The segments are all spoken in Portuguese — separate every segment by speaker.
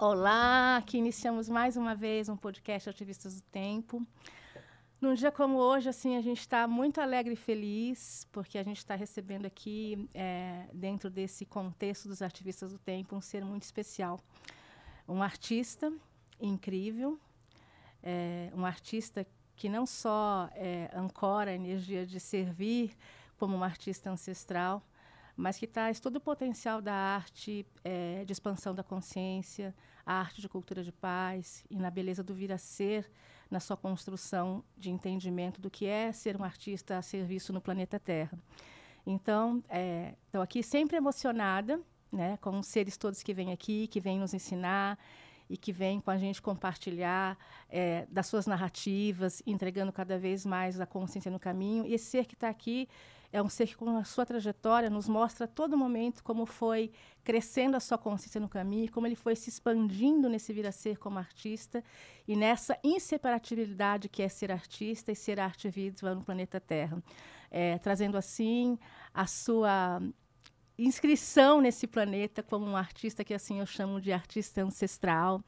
Speaker 1: Olá, aqui iniciamos mais uma vez um podcast Ativistas do Tempo. Num dia como hoje, assim, a gente está muito alegre e feliz, porque a gente está recebendo aqui, dentro desse contexto dos Ativistas do Tempo, um ser muito especial. Um artista incrível, um artista que não só ancora a energia de servir como um artista ancestral, mas que traz todo o potencial da arte de expansão da consciência, a arte de cultura de paz e na beleza do vir a ser, na sua construção de entendimento do que é ser um artista a serviço no planeta Terra. Então, estou aqui sempre emocionada, né, com os seres todos que vêm aqui, que vêm nos ensinar e que vêm com a gente compartilhar das suas narrativas, entregando cada vez mais a consciência no caminho. E esse ser que está aqui é um ser que, com a sua trajetória, nos mostra a todo momento como foi crescendo a sua consciência no caminho, como ele foi se expandindo nesse vir a ser como artista e nessa inseparabilidade que é ser artista e ser arte viva no planeta Terra. Trazendo, assim, a sua inscrição nesse planeta como um artista que, assim, eu chamo de artista ancestral.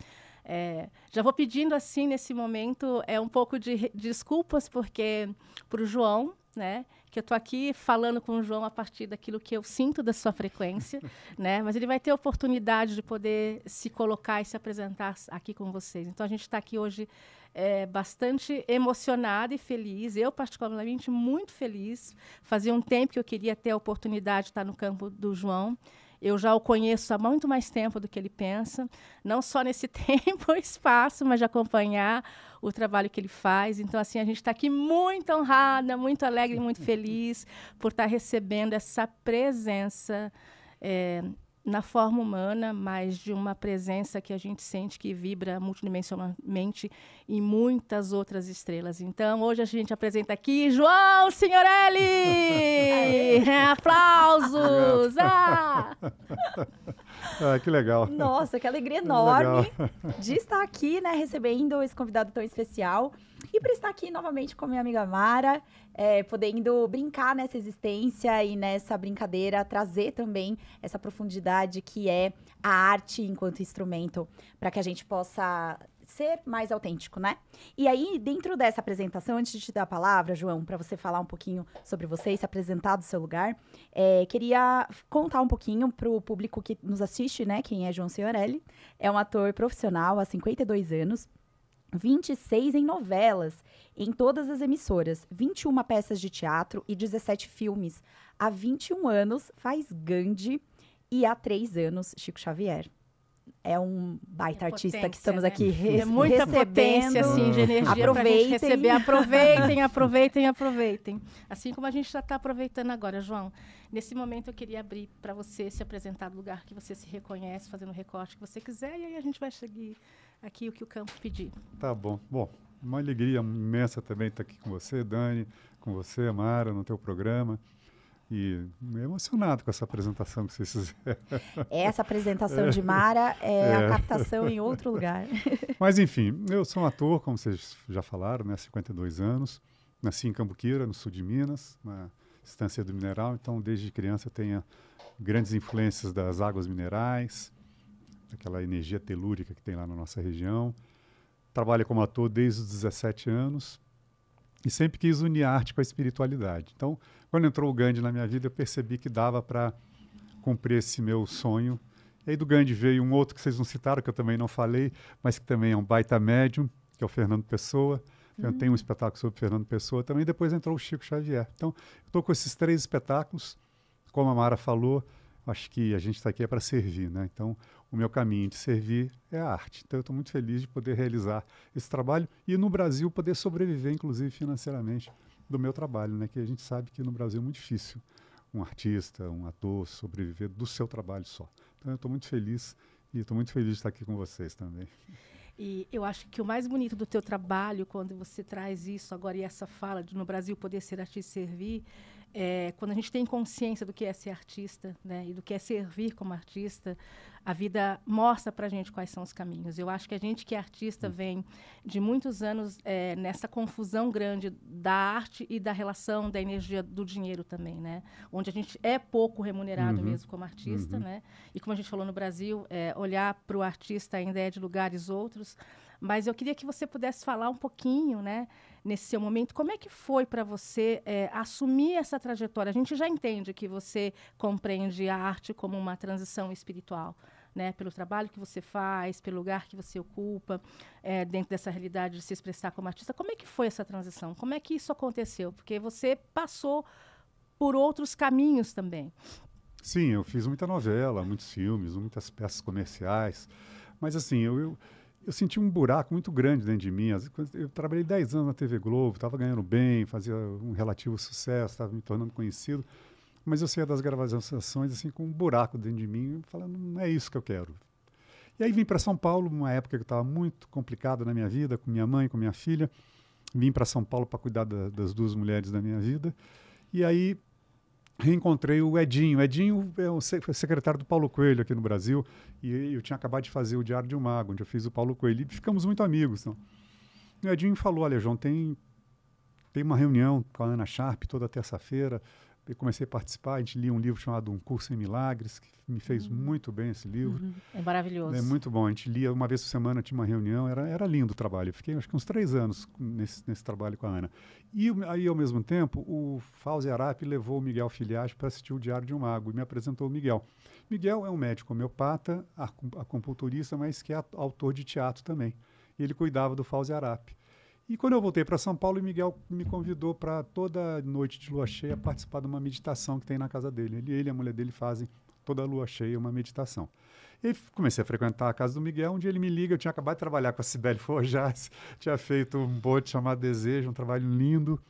Speaker 1: Já vou pedindo, assim, nesse momento, um pouco de desculpas, porque para o João, né, que eu estou aqui falando com o João a partir daquilo que eu sinto da sua frequência, né, mas ele vai ter a oportunidade de poder se colocar e se apresentar aqui com vocês. Então, a gente está aqui hoje bastante emocionada e feliz. Eu, particularmente, muito feliz. Fazia um tempo que eu queria ter a oportunidade de estar no campo do João. Eu já o conheço há muito mais tempo do que ele pensa, não só nesse tempo ou espaço, mas de acompanhar o trabalho que ele faz. Então, assim, a gente está aqui muito honrada, muito alegre, muito feliz por estar recebendo essa presença na forma humana, mas de uma presença que a gente sente que vibra multidimensionalmente em muitas outras estrelas. Então, hoje a gente apresenta aqui João Signorelli! Aplausos!
Speaker 2: Que legal.
Speaker 3: Nossa, que alegria enorme de estar aqui, né, recebendo esse convidado tão especial. E para estar aqui novamente com a minha amiga Mara, podendo brincar nessa existência e nessa brincadeira, trazer também essa profundidade que é a arte enquanto instrumento, para que a gente possa ser mais autêntico, né? E aí, dentro dessa apresentação, antes de te dar a palavra, João, para você falar um pouquinho sobre você e se apresentar do seu lugar, queria contar um pouquinho para o público que nos assiste, né? Quem é João Signorelli. É um ator profissional há 52 anos, 26 em novelas, em todas as emissoras, 21 peças de teatro e 17 filmes. Há 21 anos faz Gandhi e há 3 anos Chico Xavier. É um baita artista que estamos aqui
Speaker 1: recebendo. É muita potência, assim, de energia para a gente receber. Aproveitem, aproveitem, aproveitem. Assim como a gente já está aproveitando agora, João. Nesse momento eu queria abrir para você se apresentar do lugar que você se reconhece, fazendo o recorte que você quiser, e aí a gente vai seguir aqui o que o campo pedir.
Speaker 2: Tá bom. Bom, uma alegria imensa também estar aqui com você, Dani, com você, Mara, no teu programa. E emocionado com essa apresentação que vocês fizeram.
Speaker 3: Essa apresentação de Mara a captação em outro lugar.
Speaker 2: Mas, enfim, eu sou um ator, como vocês já falaram, né, 52 anos. Nasci em Cambuquira, no sul de Minas, na Estância do Mineral. Então, desde criança, eu tenho grandes influências das águas minerais, aquela energia telúrica que tem lá na nossa região. Trabalho como ator desde os 17 anos. E sempre quis unir a arte com a espiritualidade. Então, quando entrou o Gandhi na minha vida, eu percebi que dava para cumprir esse meu sonho. E aí do Gandhi veio um outro que vocês não citaram, que eu também não falei, mas que também é um baita médium, que é o Fernando Pessoa. Eu tenho um espetáculo sobre o Fernando Pessoa também. Depois entrou o Chico Xavier. Então, eu estou com esses 3 espetáculos. Como a Mara falou, acho que a gente está aqui para servir, né? Então, o meu caminho de servir é a arte. Então, eu estou muito feliz de poder realizar esse trabalho e, no Brasil, poder sobreviver, inclusive, financeiramente do meu trabalho, né? Que a gente sabe que no Brasil é muito difícil um artista, um ator sobreviver do seu trabalho só. Então, eu estou muito feliz e estou muito feliz de estar aqui com vocês também.
Speaker 1: E eu acho que o mais bonito do teu trabalho, quando você traz isso agora e essa fala de no Brasil poder ser artista e servir, quando a gente tem consciência do que é ser artista, né, e do que é servir como artista, a vida mostra para a gente quais são os caminhos. Eu acho que a gente que é artista vem de muitos anos nessa confusão grande da arte e da relação, da energia do dinheiro também, né? Onde a gente é pouco remunerado mesmo como artista, né? E como a gente falou no Brasil, olhar para o artista ainda é de lugares outros. Mas eu queria que você pudesse falar um pouquinho, né, nesse seu momento, como é que foi para você assumir essa trajetória? A gente já entende que você compreende a arte como uma transição espiritual, né, pelo trabalho que você faz, pelo lugar que você ocupa, dentro dessa realidade de se expressar como artista. Como é que foi essa transição? Como é que isso aconteceu? Porque você passou por outros caminhos também.
Speaker 2: Sim, eu fiz muita novela, muitos filmes, muitas peças comerciais, mas assim, eu senti um buraco muito grande dentro de mim. Eu trabalhei 10 anos na TV Globo, estava ganhando bem, fazia um relativo sucesso, estava me tornando conhecido, mas eu saía das gravações assim, com um buraco dentro de mim, falando, não é isso que eu quero. E aí vim para São Paulo, numa época que eu estava muito complicado na minha vida, com minha mãe, com minha filha. Vim para São Paulo para cuidar das duas mulheres da minha vida. E aí reencontrei o Edinho. Edinho foi secretário do Paulo Coelho aqui no Brasil, e eu tinha acabado de fazer o Diário de um Mago, onde eu fiz o Paulo Coelho, e ficamos muito amigos. Então. E o Edinho falou, olha, João, tem uma reunião com a Ana Sharp toda terça-feira. Eu comecei a participar, a gente lia um livro chamado Um Curso em Milagres, que me fez muito bem esse livro.
Speaker 1: É maravilhoso.
Speaker 2: É muito bom, a gente lia uma vez por semana, tinha uma reunião, era lindo o trabalho. Eu fiquei acho que uns 3 anos nesse trabalho com a Ana. E aí, ao mesmo tempo, o Fauzi Arap levou o Miguel Filiage para assistir o Diário de um Mago e me apresentou o Miguel. Miguel é um médico homeopata, acupunturista, mas que é autor de teatro também. E ele cuidava do Fauzi Arap. E quando eu voltei para São Paulo, o Miguel me convidou para toda noite de lua cheia participar de uma meditação que tem na casa dele. Ele e a mulher dele fazem toda lua cheia uma meditação. E comecei a frequentar a casa do Miguel, onde ele me liga. Eu tinha acabado de trabalhar com a Cibele Forjaz, tinha feito um bote chamado Desejo, um trabalho lindo.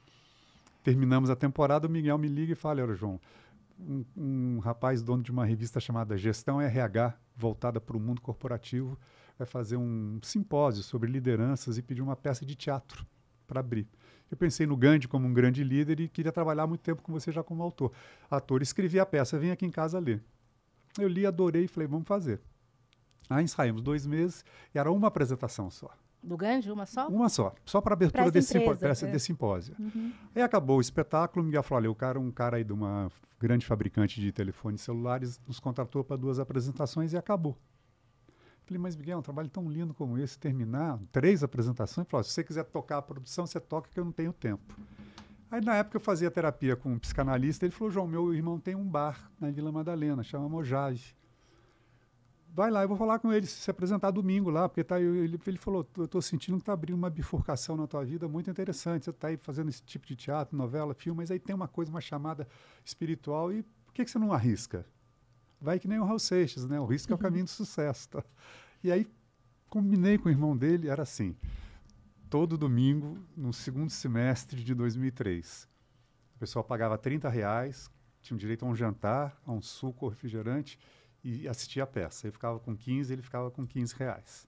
Speaker 2: Terminamos a temporada, o Miguel me liga e fala, olha, João, um rapaz dono de uma revista chamada Gestão RH, voltada para o mundo corporativo, vai fazer um simpósio sobre lideranças e pedir uma peça de teatro para abrir. Eu pensei no Gandhi como um grande líder e queria trabalhar há muito tempo com você já como ator. Escrevi a peça, vim aqui em casa ler. Eu li, adorei e falei, vamos fazer. Aí ensaiamos 2 meses e era uma apresentação só.
Speaker 1: Do Gandhi, uma só?
Speaker 2: Uma só para abertura desse simpósio. Aí acabou o espetáculo, o Miguel falou, olha, um cara aí de uma grande fabricante de telefones celulares nos contratou para 2 apresentações e acabou. Falei, mas Miguel, um trabalho tão lindo como esse, terminar 3 apresentações, falou, se você quiser tocar a produção, você toca que eu não tenho tempo. Aí na época eu fazia terapia com um psicanalista, ele falou, João, meu irmão tem um bar na Vila Madalena, chama Mojave. Vai lá, eu vou falar com ele, se apresentar domingo lá, porque ele falou, eu estou sentindo que está abrindo uma bifurcação na tua vida muito interessante, você está aí fazendo esse tipo de teatro, novela, filme, mas aí tem uma coisa, uma chamada espiritual, e por que você não arrisca? Vai que nem o Raul Seixas, né? O risco é o caminho do sucesso. Tá? E aí, combinei com o irmão dele, era assim, todo domingo, no segundo semestre de 2003, o pessoal pagava R$30, tinha direito a um jantar, a um suco, refrigerante, e assistia a peça. Eu ficava com 15, ele ficava com R$15.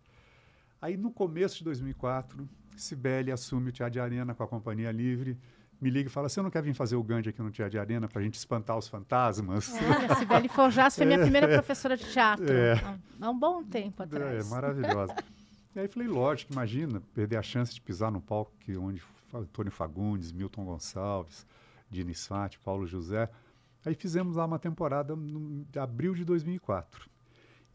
Speaker 2: Aí, no começo de 2004, Cibele assume o Teatro de Arena com a Companhia Livre, me liga e fala, você não quer vir fazer o Gandhi aqui no Teatro de Arena para a gente espantar os fantasmas?
Speaker 1: A Cibele Forjaz foi minha primeira professora de teatro, há um bom tempo atrás.
Speaker 2: Maravilhosa. E aí falei, lógico, imagina, perder a chance de pisar num palco onde Antônio Fagundes, Milton Gonçalves, Diniz Fati, Paulo José. Aí fizemos lá uma temporada de abril de 2004.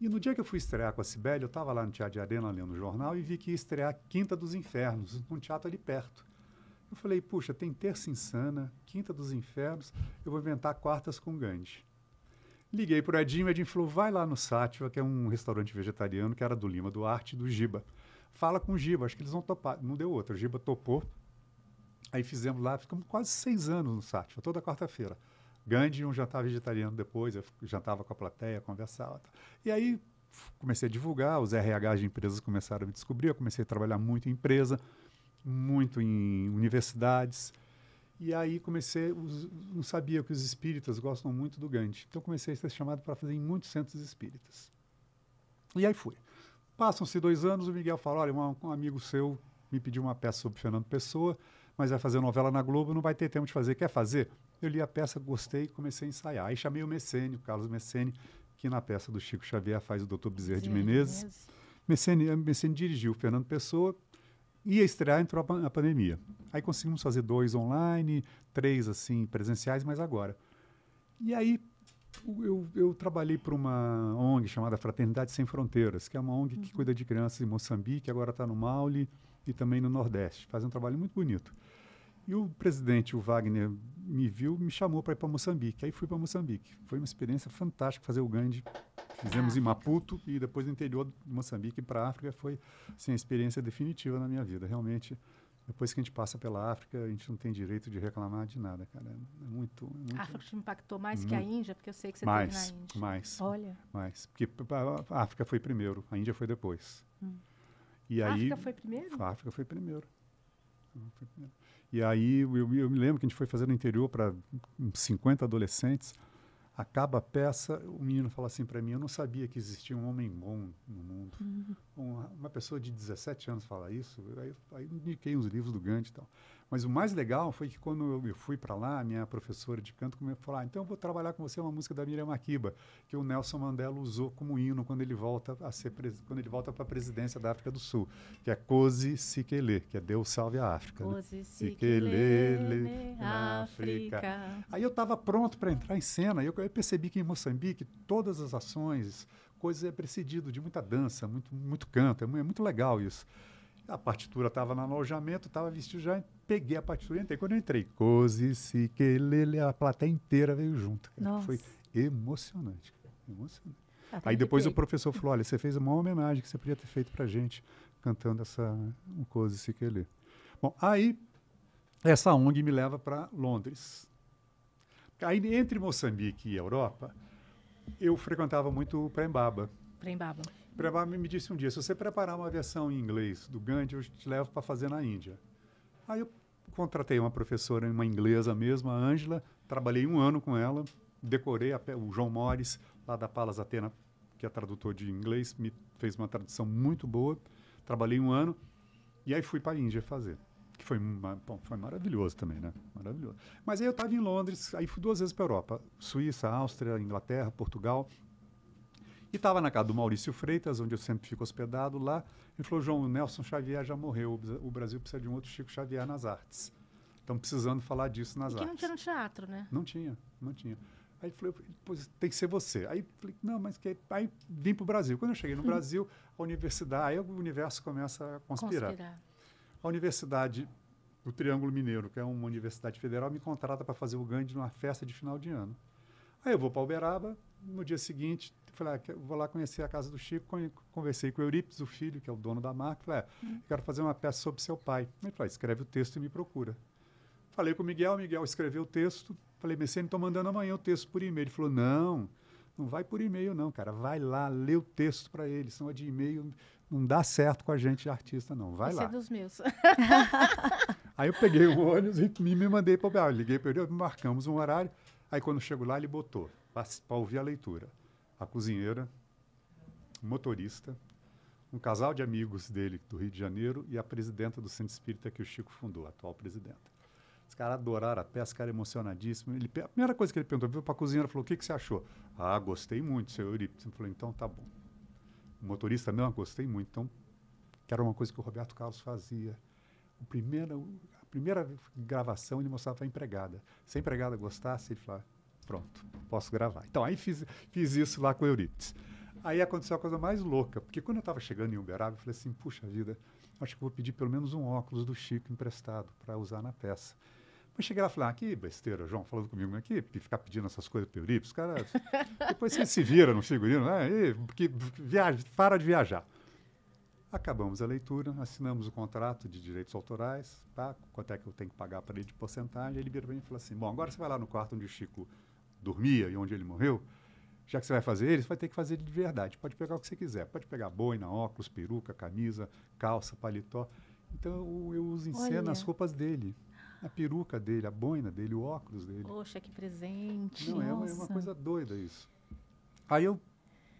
Speaker 2: E no dia que eu fui estrear com a Cibele, eu estava lá no Teatro de Arena, lendo o jornal, e vi que ia estrear Quinta dos Infernos, num teatro ali perto. Eu falei, puxa, tem Terça Insana, Quinta dos Infernos, eu vou inventar Quartas com Gandhi. Liguei para o Edinho falou, vai lá no Sátiva, que é um restaurante vegetariano, que era do Lima Duarte e do Giba. Fala com o Giba, acho que eles vão topar. Não deu outra, o Giba topou. Aí fizemos lá, ficamos quase 6 anos no Sátiva, toda quarta-feira. Gandhi, um jantar vegetariano depois, eu jantava com a plateia, conversava. E aí comecei a divulgar, os RHs de empresas começaram a me descobrir, eu comecei a trabalhar muito em empresa, muito em universidades, e aí não sabia que os espíritas gostam muito do Gandhi, então comecei a ser chamado para fazer em muitos centros espíritas. E aí fui. Passam-se 2 anos, o Miguel fala, olha, um amigo seu me pediu uma peça sobre Fernando Pessoa, mas vai fazer novela na Globo, não vai ter tempo de fazer, quer fazer? Eu li a peça, gostei e comecei a ensaiar. Aí chamei o Messene, o Carlos Messene, que na peça do Chico Xavier faz o Dr. Bezerra de Menezes. Messene dirigiu, Fernando Pessoa, ia estrear, entrou a pandemia. Aí conseguimos fazer 2 online, 3 assim, presenciais, mas agora. E aí eu trabalhei para uma ONG chamada Fraternidade Sem Fronteiras, que é uma ONG que cuida de crianças em Moçambique, agora está no Maule e também no Nordeste. Faz um trabalho muito bonito. E o presidente, o Wagner, me viu, me chamou para ir para Moçambique. Aí fui para Moçambique. Foi uma experiência fantástica fazer o Gandhi. Fizemos em Maputo e depois no interior de Moçambique para a África. Foi assim, a experiência definitiva na minha vida. Realmente, depois que a gente passa pela África, a gente não tem direito de reclamar de nada, cara. É muito...
Speaker 1: A África te impactou mais que a Índia? Porque eu sei que você esteve na Índia.
Speaker 3: Olha.
Speaker 2: Mais. Porque a África foi primeiro, a Índia foi depois. E
Speaker 1: A
Speaker 2: aí,
Speaker 1: África foi primeiro?
Speaker 2: A África foi primeiro. E aí eu me lembro que a gente foi fazer no interior para 50 adolescentes. Acaba a peça, o menino fala assim para mim, eu não sabia que existia um homem bom no mundo. Uma pessoa de 17 anos fala isso, aí indiquei uns livros do Gandhi e tal. Mas o mais legal foi que quando eu fui para lá, a minha professora de canto começou a falar, então eu vou trabalhar com você uma música da Miriam Makeba, que o Nelson Mandela usou como hino quando ele volta para a presidência da África do Sul, que é Kosi Sikele, que é Deus salve a África.
Speaker 1: Kosi Sikele, África.
Speaker 2: Aí eu estava pronto para entrar em cena, eu percebi que em Moçambique todas as ações, coisas é precedido de muita dança, muito canto, é muito legal isso. A partitura estava no alojamento, estava vestido já, peguei a partitura e entrei. Quando eu entrei, Kosi Sikele, a plateia inteira veio junto. Foi emocionante. Aí depois o professor falou, olha, você fez uma homenagem que você podia ter feito para a gente, cantando um Kosi Sikele. Bom, aí essa ONG me leva para Londres. Aí entre Moçambique e Europa, eu frequentava muito o Prembaba. Prembaba me disse um dia, se você preparar uma versão em inglês do Gandhi, eu te levo para fazer na Índia. Aí eu contratei uma professora, uma inglesa mesmo, a Ângela, trabalhei 1 ano com ela, decorei, o João Mores, lá da Palas Atena, que é tradutor de inglês, me fez uma tradução muito boa, trabalhei 1 ano, e aí fui para a Índia fazer. Que foi maravilhoso também, né? Maravilhoso. Mas aí eu estava em Londres, aí fui 2 vezes para a Europa, Suíça, Áustria, Inglaterra, Portugal. E estava na casa do Maurício Freitas, onde eu sempre fico hospedado lá. Ele falou, João, o Nelson Xavier já morreu, o Brasil precisa de um outro Chico Xavier nas artes. Estão precisando falar disso nas artes.
Speaker 1: Que não tinha no teatro, né?
Speaker 2: Não tinha. Aí ele falou, pois tem que ser você. Aí falei, não, mas aí vim para o Brasil. Quando eu cheguei no Brasil, a universidade, aí o universo começa a conspirar. A Universidade do Triângulo Mineiro, que é uma universidade federal, me contrata para fazer o Gandhi numa festa de final de ano. Aí eu vou para Uberaba, no dia seguinte, falei, vou lá conhecer a casa do Chico, conversei com o Eurípides, o filho, que é o dono da marca, falei, quero fazer uma peça sobre seu pai. Ele falou, escreve o texto e me procura. Falei com o Miguel escreveu o texto, falei, Messene, estou mandando amanhã o texto por e-mail. Ele falou, não vai por e-mail não, cara, vai lá, lê o texto para ele, senão é de e-mail, não dá certo com a gente de artista não, vai lá.
Speaker 1: Esse é dos meus.
Speaker 2: Aí eu peguei o ônibus e me mandei para o Uberaba, liguei para ele, marcamos um horário, aí quando chego lá ele botou, para ouvir a leitura, a cozinheira, o motorista, um casal de amigos dele do Rio de Janeiro e a presidenta do Centro Espírita que o Chico fundou, a atual presidenta. Os caras adoraram a peça, ficaram emocionadíssimos. A primeira coisa que ele perguntou, veio para a cozinheira e falou, o que você achou? Ah, gostei muito, seu Eurípides. Ele falou, então tá bom. O motorista mesmo, gostei muito. Então, que era uma coisa que o Roberto Carlos fazia. A primeira gravação ele mostrava para a empregada. Se a empregada gostasse, ele falava, pronto, posso gravar. Então, aí fiz isso lá com o Eurípides. Aí aconteceu a coisa mais louca, porque quando eu estava chegando em Uberaba, eu falei assim, puxa vida, acho que vou pedir pelo menos um óculos do Chico emprestado para usar na peça. Mas cheguei lá e falei, que besteira, João, falando comigo aqui, ficar pedindo essas coisas para o Eurípides, os caras, depois você se vira no figurino, né? Para de viajar. Acabamos a leitura, assinamos o contrato de direitos autorais, tá? Quanto é que eu tenho que pagar para ele de porcentagem, ele virou para mim e falou assim, bom, agora você vai lá no quarto onde o Chico dormia e onde ele morreu, já que você vai fazer ele, você vai ter que fazer ele de verdade. Pode pegar o que você quiser. Pode pegar boina, óculos, peruca, camisa, calça, paletó. Então, eu uso em cena as roupas dele. A peruca dele, a boina dele, o óculos dele.
Speaker 1: Poxa, que presente.
Speaker 2: Não, é uma coisa doida isso. Aí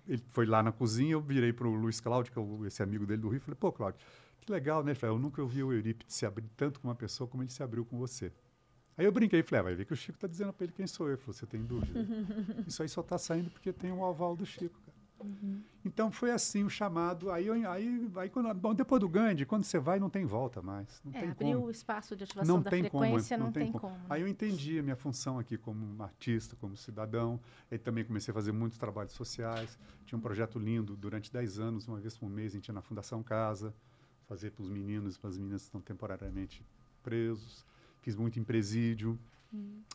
Speaker 2: ele foi lá na cozinha, eu virei para o Luiz Cláudio, que é esse amigo dele do Rio, e falei, pô, Cláudio, que legal, né? Ele falou, eu nunca ouvi o Eurípides se abrir tanto com uma pessoa como ele se abriu com você. Aí eu brinquei e falei, vai ver que o Chico está dizendo para ele quem sou eu. Ele falou, você tem dúvida? Isso aí só está saindo porque tem um aval do Chico, cara. Então foi assim o chamado. Bom, depois do Gandhi, quando você vai, não tem volta mais. Não tem
Speaker 1: abriu
Speaker 2: como.
Speaker 1: o espaço de ativação da frequência, não tem como.
Speaker 2: Aí eu entendi a minha função aqui como artista, como cidadão. Aí também comecei a fazer muitos trabalhos sociais. Tinha um projeto lindo, durante 10 anos, uma vez por mês, a gente ia na Fundação Casa, fazer para os meninos e para as meninas que estão temporariamente presos. Fiz muito em presídio,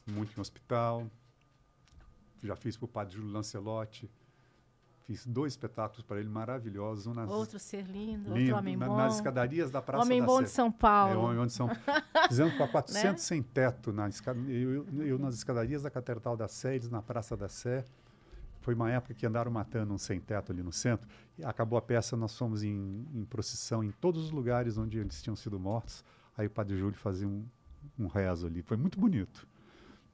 Speaker 2: muito em hospital. Já fiz para o padre Júlio Lancelotti. Fiz 2 espetáculos para ele maravilhosos.
Speaker 1: Outro ser lindo, outro homem bom.
Speaker 2: Nas escadarias da Praça
Speaker 1: Homem
Speaker 2: da
Speaker 1: bom
Speaker 2: Sé.
Speaker 1: de São Paulo.
Speaker 2: Homem de São Fizemos para 400 sem teto. Eu nas escadarias da Catedral da Sé, eles na Praça da Sé. Foi uma época que andaram matando um sem teto ali no centro. E acabou a peça, nós fomos em procissão em todos os lugares onde eles tinham sido mortos. Aí o Padre Júlio fazia um rezo ali. Foi muito bonito.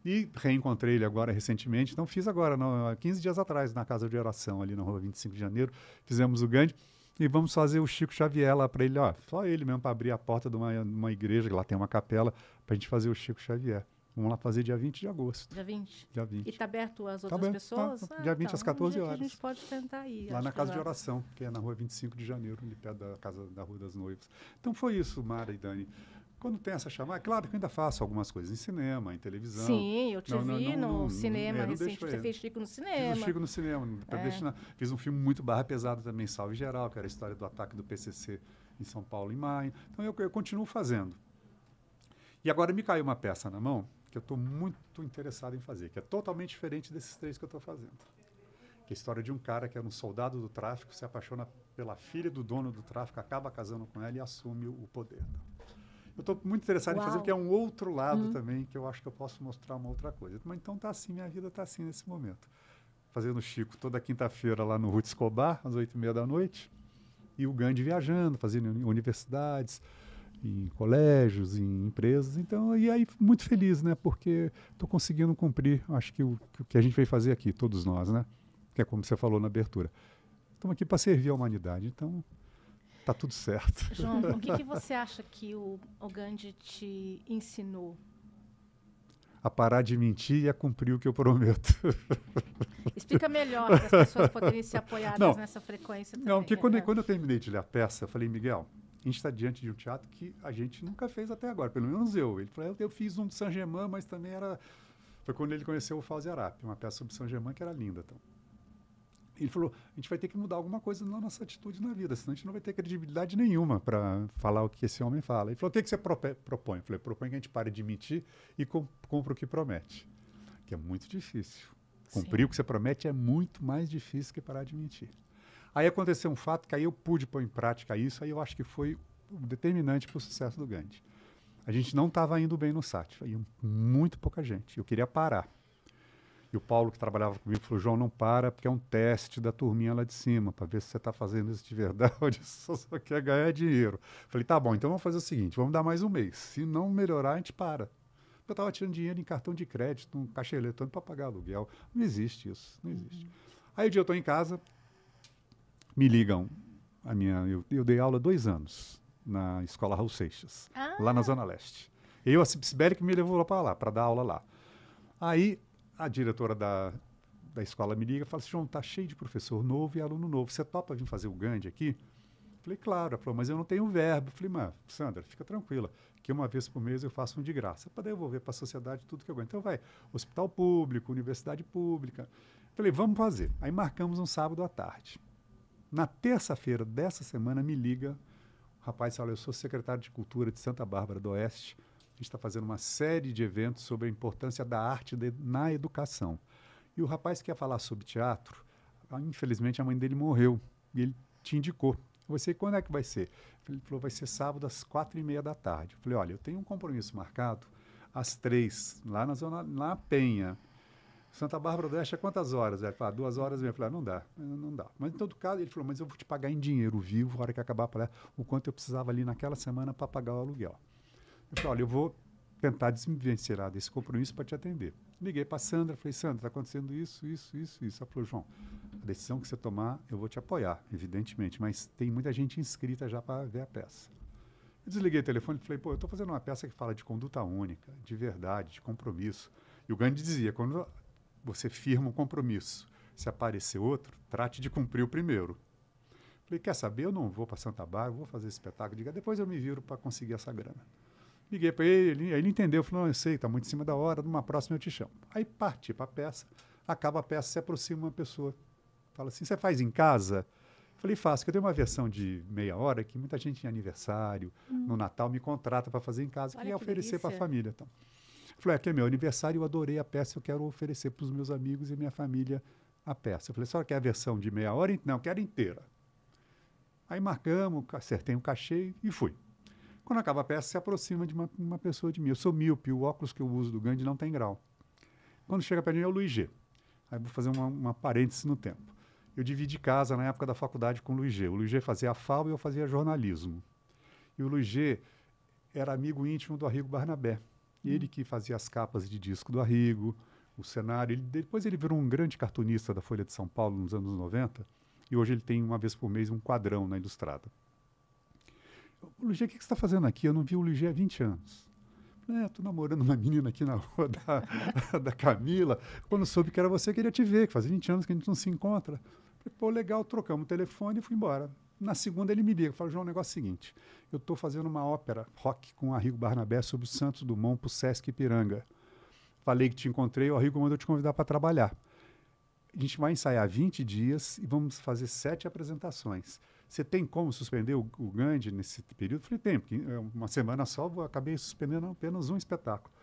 Speaker 2: E reencontrei ele agora recentemente, então fiz agora, 15 dias atrás, na Casa de Oração, ali na Rua 25 de Janeiro, fizemos o Gandhi e vamos fazer o Chico Xavier lá para ele, só ele mesmo para abrir a porta de uma igreja, que lá tem uma capela, para a gente fazer o Chico Xavier. Vamos lá fazer dia 20 de agosto.
Speaker 1: Dia 20?
Speaker 2: Dia 20.
Speaker 1: E está aberto às outras pessoas?
Speaker 2: Dia 20 às 14 horas.
Speaker 1: A gente pode tentar ir.
Speaker 2: Lá na Casa de Oração, que é na Rua 25 de Janeiro, ali perto da Casa da Rua das Noivas. Então foi isso, Mara e Dani. Quando tem essa chamada, claro que eu ainda faço algumas coisas em cinema, em televisão.
Speaker 1: Sim, eu te vi no cinema recente. Você fez Chico no cinema.
Speaker 2: Fiz o Chico no cinema. Fiz um filme muito barra pesada também, Salve Geral, que era a história do ataque do PCC em São Paulo em maio. Então eu continuo fazendo. E agora me caiu uma peça na mão que eu estou muito interessado em fazer, que é totalmente diferente desses 3 que eu estou fazendo. Que é a história de um cara que era um soldado do tráfico, se apaixona pela filha do dono do tráfico, acaba casando com ela e assume o poder. Eu estou muito interessado em fazer, porque é um outro lado também, que eu acho que eu posso mostrar uma outra coisa. Mas então tá assim, minha vida está assim nesse momento. Fazendo Chico toda quinta-feira lá no Ruth Escobar, às 8h30 da noite, e o Gandhi viajando, fazendo em universidades, em colégios, em empresas. Então, e aí muito feliz, né? Porque estou conseguindo cumprir, acho que o que a gente veio fazer aqui, todos nós, né? Que é como você falou na abertura. Estamos aqui para servir a humanidade, então tá tudo certo.
Speaker 1: João, o que você acha que o Gandhi te ensinou?
Speaker 2: A parar de mentir e a cumprir o que eu prometo.
Speaker 1: Explica melhor para as pessoas poderem se apoiadas nessa frequência também.
Speaker 2: Não, porque quando eu terminei de ler a peça, eu falei, Miguel, a gente está diante de um teatro que a gente nunca fez até agora, pelo menos eu. Ele falou, eu fiz um de Saint-Germain, mas também era... Foi quando ele conheceu o Fauzi Arap, uma peça sobre Saint-Germain que era linda. Então. Ele falou, a gente vai ter que mudar alguma coisa na nossa atitude na vida, senão a gente não vai ter credibilidade nenhuma para falar o que esse homem fala. Ele falou, o que você propõe? Eu falei, propõe que a gente pare de mentir e cumpra o que promete. Que é muito difícil. Cumprir o que você promete é muito mais difícil que parar de mentir. Aí aconteceu um fato que aí eu pude pôr em prática isso, aí eu acho que foi determinante para o sucesso do Gandhi. A gente não estava indo bem no Sátiva, ia muito pouca gente. Eu queria parar. E o Paulo, que trabalhava comigo, falou, João, não para, porque é um teste da turminha lá de cima, para ver se você está fazendo isso de verdade ou só quer ganhar dinheiro. Falei, tá bom, então vamos fazer o seguinte, vamos dar mais um mês. Se não melhorar, a gente para. Eu estava tirando dinheiro em cartão de crédito, um caixa eletrônico para pagar aluguel. Não existe isso, não existe. Aí o dia eu estou em casa, me ligam. Eu dei aula 2 anos na Escola Raul Seixas, lá na Zona Leste. A Sibeli que me levou para lá, para dar aula lá. Aí a diretora da escola me liga e fala assim, João, tá cheio de professor novo e aluno novo. Você topa vir fazer o Gandhi aqui? Falei, claro. Ela falou, mas eu não tenho verbo. Falei, mas, Sandra, fica tranquila, que uma vez por mês eu faço um de graça, para devolver para a sociedade tudo que eu ganho. Então vai, hospital público, universidade pública. Falei, vamos fazer. Aí marcamos um sábado à tarde. Na terça-feira dessa semana me liga, o rapaz fala, eu sou secretário de Cultura de Santa Bárbara do Oeste, a gente está fazendo uma série de eventos sobre a importância da arte na educação. E o rapaz que ia falar sobre teatro, infelizmente a mãe dele morreu, e ele te indicou. Você, quando é que vai ser? Ele falou, vai ser sábado às 4h30 da tarde. Eu falei, olha, eu tenho um compromisso marcado às 3, lá na Penha. Santa Bárbara do Oeste é quantas horas? Ele falou, 2 horas. Eu falei, não dá. Mas em todo caso, ele falou, mas eu vou te pagar em dinheiro vivo, na hora que acabar a palestra, o quanto eu precisava ali naquela semana para pagar o aluguel. Eu falei, olha, eu vou tentar desvencilhar desse compromisso para te atender. Liguei para a Sandra, falei, Sandra, está acontecendo isso. Ela falou, João, a decisão que você tomar, eu vou te apoiar, evidentemente, mas tem muita gente inscrita já para ver a peça. Eu desliguei o telefone e falei, pô, eu estou fazendo uma peça que fala de conduta única, de verdade, de compromisso. E o Gandhi dizia, quando você firma um compromisso, se aparecer outro, trate de cumprir o primeiro. Falei, quer saber? Eu não vou para Santa Bárbara, vou fazer esse espetáculo. Diga, depois eu me viro para conseguir essa grana. Liguei para ele, aí ele entendeu, falou, não, eu sei, está muito em cima da hora, numa próxima eu te chamo. Aí parti para a peça, acaba a peça, se aproxima uma pessoa. Fala assim, você faz em casa? Falei, faço, que eu tenho uma versão de meia hora que muita gente em aniversário, no Natal, me contrata para fazer em casa, que ia oferecer para a família. Então. Falei, aqui é meu aniversário, eu adorei a peça, eu quero oferecer para os meus amigos e minha família a peça. Eu falei, só quer a versão de meia hora? Não, quero inteira. Aí marcamos, acertei um cachê e fui. Quando acaba a peça, se aproxima de uma pessoa de mim. Eu sou míope, o óculos que eu uso do Gandhi não tem grau. Quando chega para mim é o Luiz G. Aí vou fazer uma parêntese no tempo. Eu dividi casa na época da faculdade com o Luiz G. O Luiz G fazia a FAO e eu fazia jornalismo. E o Luiz G era amigo íntimo do Arrigo Barnabé. Ele que fazia as capas de disco do Arrigo, o cenário. Depois ele virou um grande cartunista da Folha de São Paulo nos anos 90. E hoje ele tem, uma vez por mês, um quadrão na Ilustrada. Luiz G, o que você está fazendo aqui? Eu não vi o Luiz G há 20 anos. Estou namorando uma menina aqui na rua da Camila. Quando soube que era você, queria te ver, que faz 20 anos que a gente não se encontra. Falei, pô, legal, trocamos o telefone e fui embora. Na segunda ele me liga, fala, João, o negócio é o seguinte, eu estou fazendo uma ópera rock com o Arrigo Barnabé sobre o Santos Dumont para o Sesc Ipiranga. Falei que te encontrei, o Arrigo mandou te convidar para trabalhar. A gente vai ensaiar 20 dias e vamos fazer 7 apresentações. Você tem como suspender o Gandhi nesse período? Eu falei, tem, porque uma semana só eu acabei suspendendo apenas um espetáculo.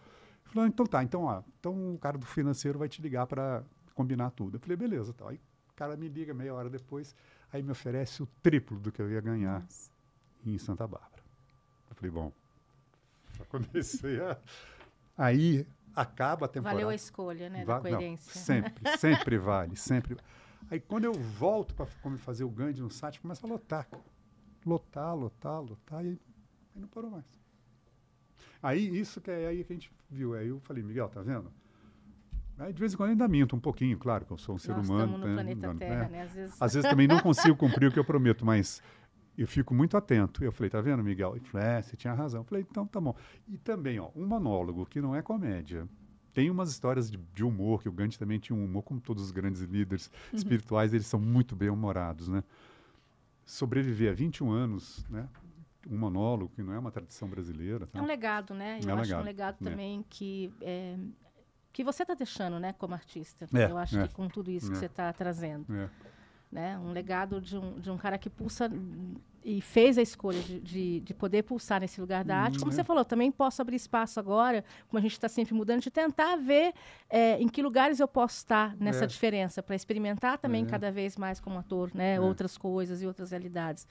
Speaker 2: Ele falou, então tá, então o cara do financeiro vai te ligar para combinar tudo. Eu falei, beleza. Tá. Aí o cara me liga meia hora depois, aí me oferece o triplo do que eu ia ganhar em Santa Bárbara. Eu falei, bom, já comecei a... Aí acaba a temporada.
Speaker 1: Valeu a escolha, né, da coerência.
Speaker 2: Não, sempre vale, sempre. Aí quando eu volto para fazer o Gandhi no site, começa a lotar, e aí não parou mais. Aí isso que é aí que a gente viu. Aí eu falei, Miguel, tá vendo? Aí de vez em quando ainda minto um pouquinho, claro, que eu sou um ser humano.
Speaker 1: Nós estamos no planeta Terra, né?
Speaker 2: Às vezes também não consigo cumprir o que eu prometo, mas eu fico muito atento. Eu falei, tá vendo, Miguel? Ele falou, você tinha razão. Eu falei, então tá bom. E também, um monólogo que não é comédia. Tem umas histórias de humor, que o Gandhi também tinha um humor, como todos os grandes líderes espirituais, eles são muito bem-humorados, né? Sobreviver a 21 anos, né? Um monólogo, que não é uma tradição brasileira. Tá?
Speaker 1: É um legado, né? Eu acho um legado também que você está deixando, né, como artista. Eu acho que com tudo isso que você está trazendo. Né? Um legado de um cara que pulsa e fez a escolha de poder pulsar nesse lugar da arte. Como você falou, também posso abrir espaço agora, como a gente está sempre mudando, de tentar ver em que lugares eu posso estar nessa diferença, para experimentar também cada vez mais como ator, né? Outras coisas e outras realidades.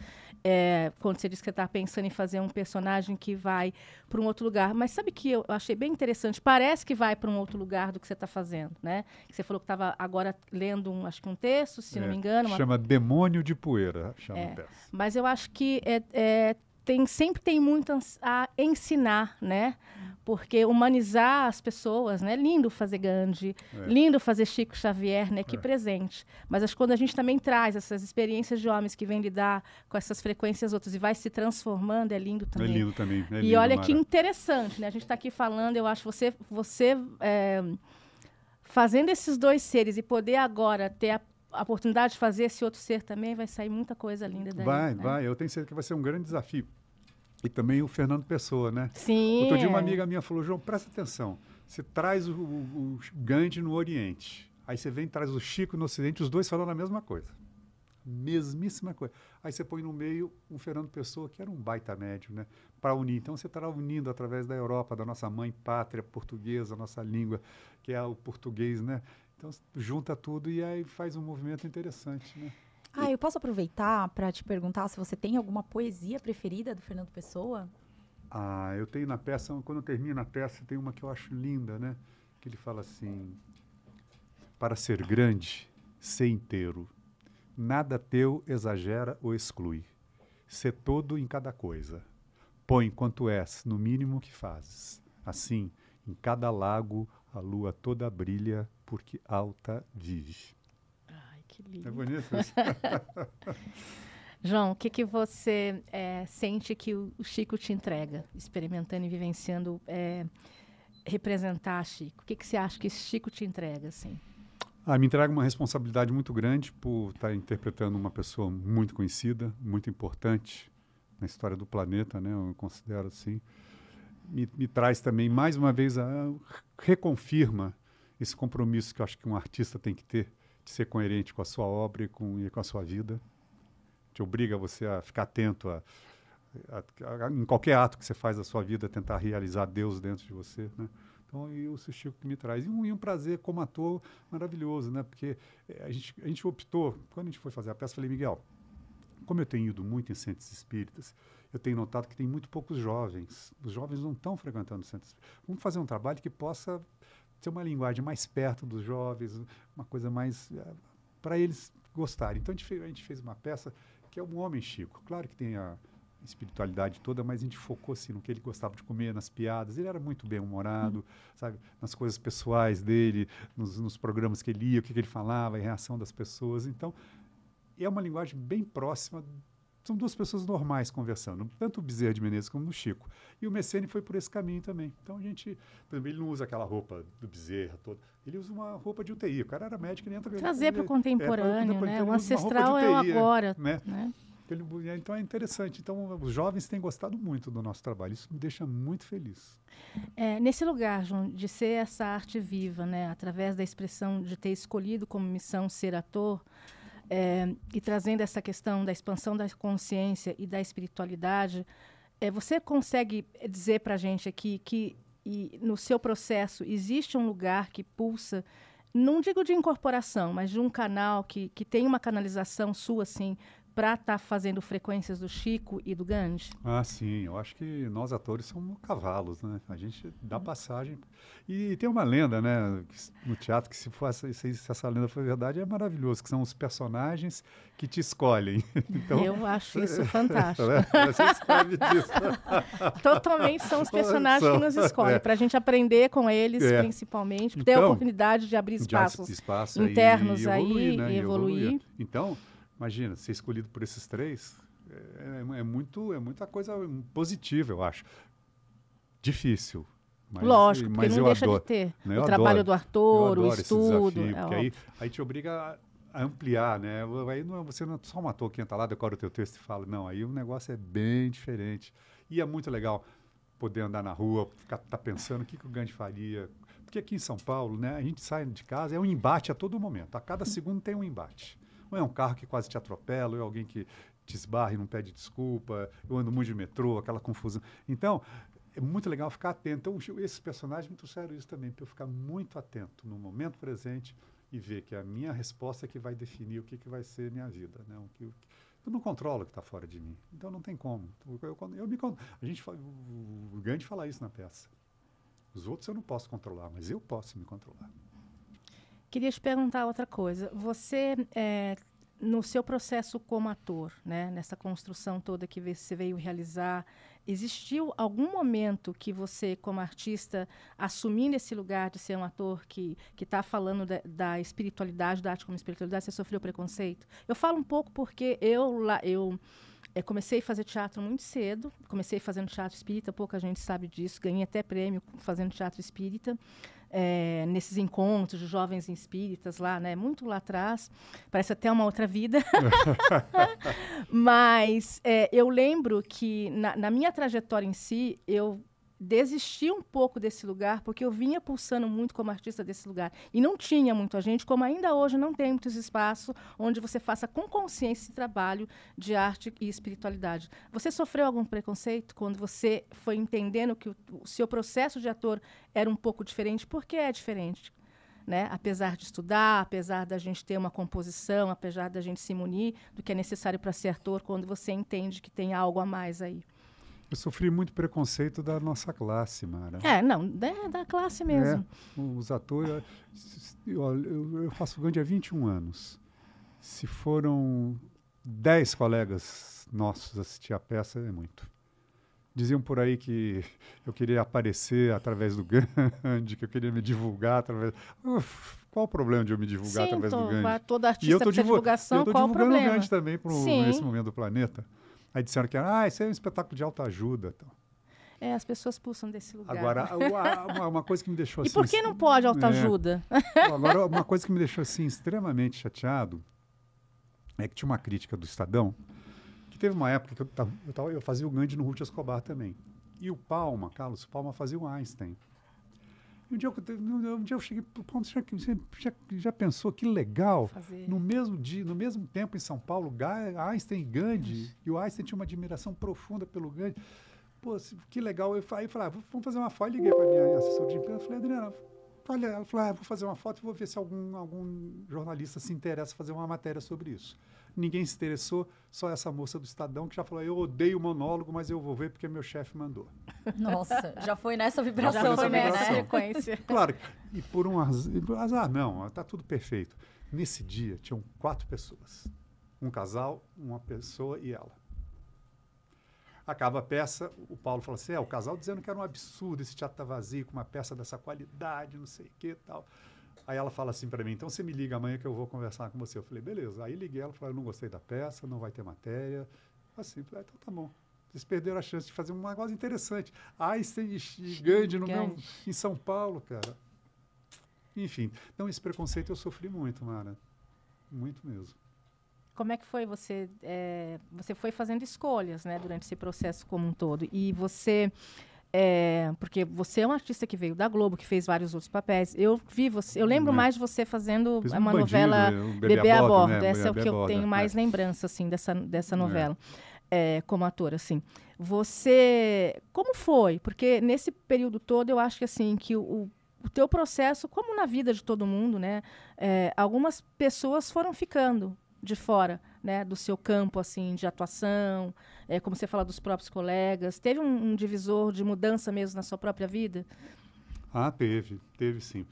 Speaker 1: Quando você disse que você está pensando em fazer um personagem que vai para um outro lugar, mas sabe que eu achei bem interessante, parece que vai para um outro lugar do que você está fazendo, né? Que você falou que estava agora lendo acho que um texto, se não me engano.
Speaker 2: Chama Demônio de Poeira, chama a peça.
Speaker 1: Mas eu acho que sempre tem muito a ensinar, né? Porque humanizar as pessoas, né? Lindo fazer Gandhi, lindo fazer Chico Xavier, né? Que presente. Mas acho que quando a gente também traz essas experiências de homens que vêm lidar com essas frequências outras e vai se transformando, é lindo também.
Speaker 2: É lindo também.
Speaker 1: E olha que interessante, né? A gente está aqui falando, eu acho, você fazendo esses dois seres e poder agora ter a oportunidade de fazer esse outro ser também, vai sair muita coisa linda daí.
Speaker 2: Vai. Eu tenho certeza que vai ser um grande desafio. E também o Fernando Pessoa, né?
Speaker 1: Sim.
Speaker 2: Outro dia uma amiga minha falou, João, presta atenção. Você traz o Gandhi no Oriente. Aí você vem e traz o Chico no Ocidente, os dois falando a mesma coisa. Mesmíssima coisa. Aí você põe no meio o Fernando Pessoa, que era um baita médio, né? Para unir. Então você estará unindo através da Europa, da nossa mãe pátria portuguesa, nossa língua, que é o português, né? Então, junta tudo e aí faz um movimento interessante, né?
Speaker 3: Eu posso aproveitar para te perguntar se você tem alguma poesia preferida do Fernando Pessoa?
Speaker 2: Eu tenho na peça, quando eu termino a peça, tem uma que eu acho linda, né? Que ele fala assim, para ser grande, ser inteiro. Nada teu exagera ou exclui. Ser todo em cada coisa. Põe quanto és, no mínimo que fazes. Assim, em cada lago, a lua toda brilha, porque alta vive.
Speaker 1: Ai, que lindo.
Speaker 2: É bonito isso?
Speaker 1: João, o que você sente que o Chico te entrega, experimentando e vivenciando representar Chico? O que você acha que Chico te entrega, assim?
Speaker 2: Me entrega uma responsabilidade muito grande por estar interpretando uma pessoa muito conhecida, muito importante na história do planeta, né? Eu considero assim. Me traz também, mais uma vez, reconfirma esse compromisso que eu acho que um artista tem que ter, de ser coerente com a sua obra e com a sua vida. Te obriga você a ficar atento em qualquer ato que você faz da sua vida, tentar realizar Deus dentro de você, né? Então, e o Chico que me traz. E um prazer como ator maravilhoso, né? Porque a gente optou, quando a gente foi fazer a peça, eu falei, Miguel, como eu tenho ido muito em centros espíritas, eu tenho notado que tem muito poucos jovens. Os jovens não estão frequentando centros espíritas. Vamos fazer um trabalho que possa ter uma linguagem mais perto dos jovens, uma coisa mais para eles gostarem. Então, a gente fez uma peça que é um homem Chico. Claro que tem a espiritualidade toda, mas a gente focou assim no que ele gostava de comer, nas piadas. Ele era muito bem-humorado, sabe, nas coisas pessoais dele, nos programas que ele ia, o que ele falava, a reação das pessoas. Então, é uma linguagem bem próxima. São duas pessoas normais conversando, tanto o Bezerra de Menezes como o Chico. E o Messene foi por esse caminho também. Então, a gente, também, ele não usa aquela roupa do Bezerra toda. Ele usa uma roupa de UTI. O cara era médico e entra...
Speaker 1: Trazer para o contemporâneo, né? O ancestral é o agora, né?
Speaker 2: Então é interessante. Então os jovens têm gostado muito do nosso trabalho. Isso me deixa muito feliz.
Speaker 1: Nesse lugar, João, de ser essa arte viva, né, através da expressão de ter escolhido como missão ser ator, e trazendo essa questão da expansão da consciência e da espiritualidade, você consegue dizer para a gente aqui que no seu processo existe um lugar que pulsa, não digo de incorporação, mas de um canal que tem uma canalização sua, assim, para estar fazendo frequências do Chico e do Gandhi?
Speaker 2: Sim. Eu acho que nós atores somos cavalos, né? A gente dá passagem. E tem uma lenda, né, no teatro, que se essa lenda for verdade, é maravilhoso, que são os personagens que te escolhem. Então,
Speaker 1: eu acho isso fantástico.
Speaker 2: Você escolhe disso.
Speaker 1: Totalmente são os personagens que nos escolhem, para a gente aprender com eles, principalmente, ter a oportunidade de abrir espaços internos e evoluir.
Speaker 2: Então, imagina, ser escolhido por esses três é muita coisa positiva, eu acho. Difícil.
Speaker 1: Lógico, porque não deixa de ter o trabalho do ator, o estudo.
Speaker 2: Porque aí te obriga a ampliar, né? Aí você não é só um ator que entra lá, decora o teu texto e fala. Não, aí o negócio é bem diferente. E é muito legal poder andar na rua, tá pensando o que o Gandhi faria. Porque aqui em São Paulo, né, a gente sai de casa, é um embate a todo momento. A cada segundo tem um embate. Ou é um carro que quase te atropela, ou é alguém que te esbarra e não pede desculpa, eu ando muito de metrô, aquela confusão. Então, é muito legal ficar atento. Então, esses personagens me trouxeram isso também, para eu ficar muito atento no momento presente e ver que a minha resposta é que vai definir o que vai ser minha vida, né? Eu não controlo o que está fora de mim, então não tem como. O Gandhi fala isso na peça. Os outros eu não posso controlar, mas eu posso me controlar.
Speaker 1: Queria te perguntar outra coisa. Você, no seu processo como ator, né, nessa construção toda que você veio realizar, existiu algum momento que você, como artista, assumindo esse lugar de ser um ator que está falando da espiritualidade, da arte como espiritualidade, você sofreu preconceito? Eu falo um pouco porque eu comecei a fazer teatro muito cedo, comecei fazendo teatro espírita, pouca gente sabe disso, ganhei até prêmio fazendo teatro espírita, nesses encontros de jovens espíritas lá, né, muito lá atrás, parece até uma outra vida. Mas eu lembro que na minha trajetória em si, eu desisti um pouco desse lugar, porque eu vinha pulsando muito como artista desse lugar. E não tinha muita gente, como ainda hoje não tem muitos espaços onde você faça com consciência esse trabalho de arte e espiritualidade. Você sofreu algum preconceito quando você foi entendendo que o seu processo de ator era um pouco diferente? Por que é diferente? Né? Apesar de estudar, apesar da gente ter uma composição, apesar da gente se munir do que é necessário para ser ator, quando você entende que tem algo a mais aí.
Speaker 2: Eu sofri muito preconceito da nossa classe, Mara.
Speaker 1: Da classe mesmo.
Speaker 2: Os atores... Eu faço Gandhi há 21 anos. Se foram 10 colegas nossos assistir a peça, é muito. Diziam por aí que eu queria aparecer através do Gandhi, que eu queria me divulgar através... qual o problema de eu me divulgar através do Gandhi?
Speaker 1: Todo artista precisa de divulgação, qual o problema?
Speaker 2: Eu estou divulgando o Gandhi também nesse momento do planeta. Aí disseram que isso é um espetáculo de autoajuda. Então.
Speaker 1: As pessoas pulsam desse lugar.
Speaker 2: Agora, uma coisa que me deixou assim...
Speaker 1: E por que não pode autoajuda?
Speaker 2: Agora, uma coisa que me deixou assim extremamente chateado é que tinha uma crítica do Estadão, que teve uma época que eu fazia o Gandhi no Ruth Escobar também. E o Carlos Palma fazia o Einstein. E um dia eu cheguei pro ponto, já pensou que legal? No mesmo tempo em São Paulo, Einstein e Gandhi, e o Einstein tinha uma admiração profunda pelo Gandhi. Pô, que legal. Aí eu falei, vamos fazer uma foto. Liguei para minha assessora de imprensa, eu falei, Adriana, olha, ela falou, vou fazer uma foto e vou ver se algum jornalista se interessa em fazer uma matéria sobre isso. Ninguém se interessou, só essa moça do Estadão que já falou, eu odeio monólogo, mas eu vou ver porque meu chefe mandou.
Speaker 3: Nossa, já foi nessa vibração também, né?
Speaker 1: Frequência.
Speaker 2: Claro, e por um azar, não, está tudo perfeito. Nesse dia, tinham 4 pessoas. Um casal, uma pessoa e ela. Acaba a peça, o Paulo fala assim, o casal dizendo que era um absurdo, esse teatro tá vazio, com uma peça dessa qualidade, não sei o que e tal. Aí ela fala assim para mim, então você me liga amanhã que eu vou conversar com você. Eu falei, beleza. Aí liguei, ela falou, eu não gostei da peça, não vai ter matéria. Assim, falei, então tá bom. Vocês perderam a chance de fazer um negócio interessante. Einstein e Gandhi em São Paulo, cara. Enfim, então esse preconceito eu sofri muito, Mara. Muito mesmo.
Speaker 1: Como é que foi você foi fazendo escolhas, né, durante esse processo como um todo. E você... porque você é um artista que veio da Globo, que fez vários outros papéis. Eu lembro mais de você fazendo uma novela Bebê a Bordo. Né? Essa é o que eu tenho mais lembrança, assim, dessa novela, como ator, assim. Você... Como foi? Porque nesse período todo, eu acho que, assim, que o teu processo, como na vida de todo mundo, né, algumas pessoas foram ficando de fora, né, do seu campo assim de atuação, como você fala dos próprios colegas. Teve um divisor de mudança mesmo na sua própria vida?
Speaker 2: Teve sim.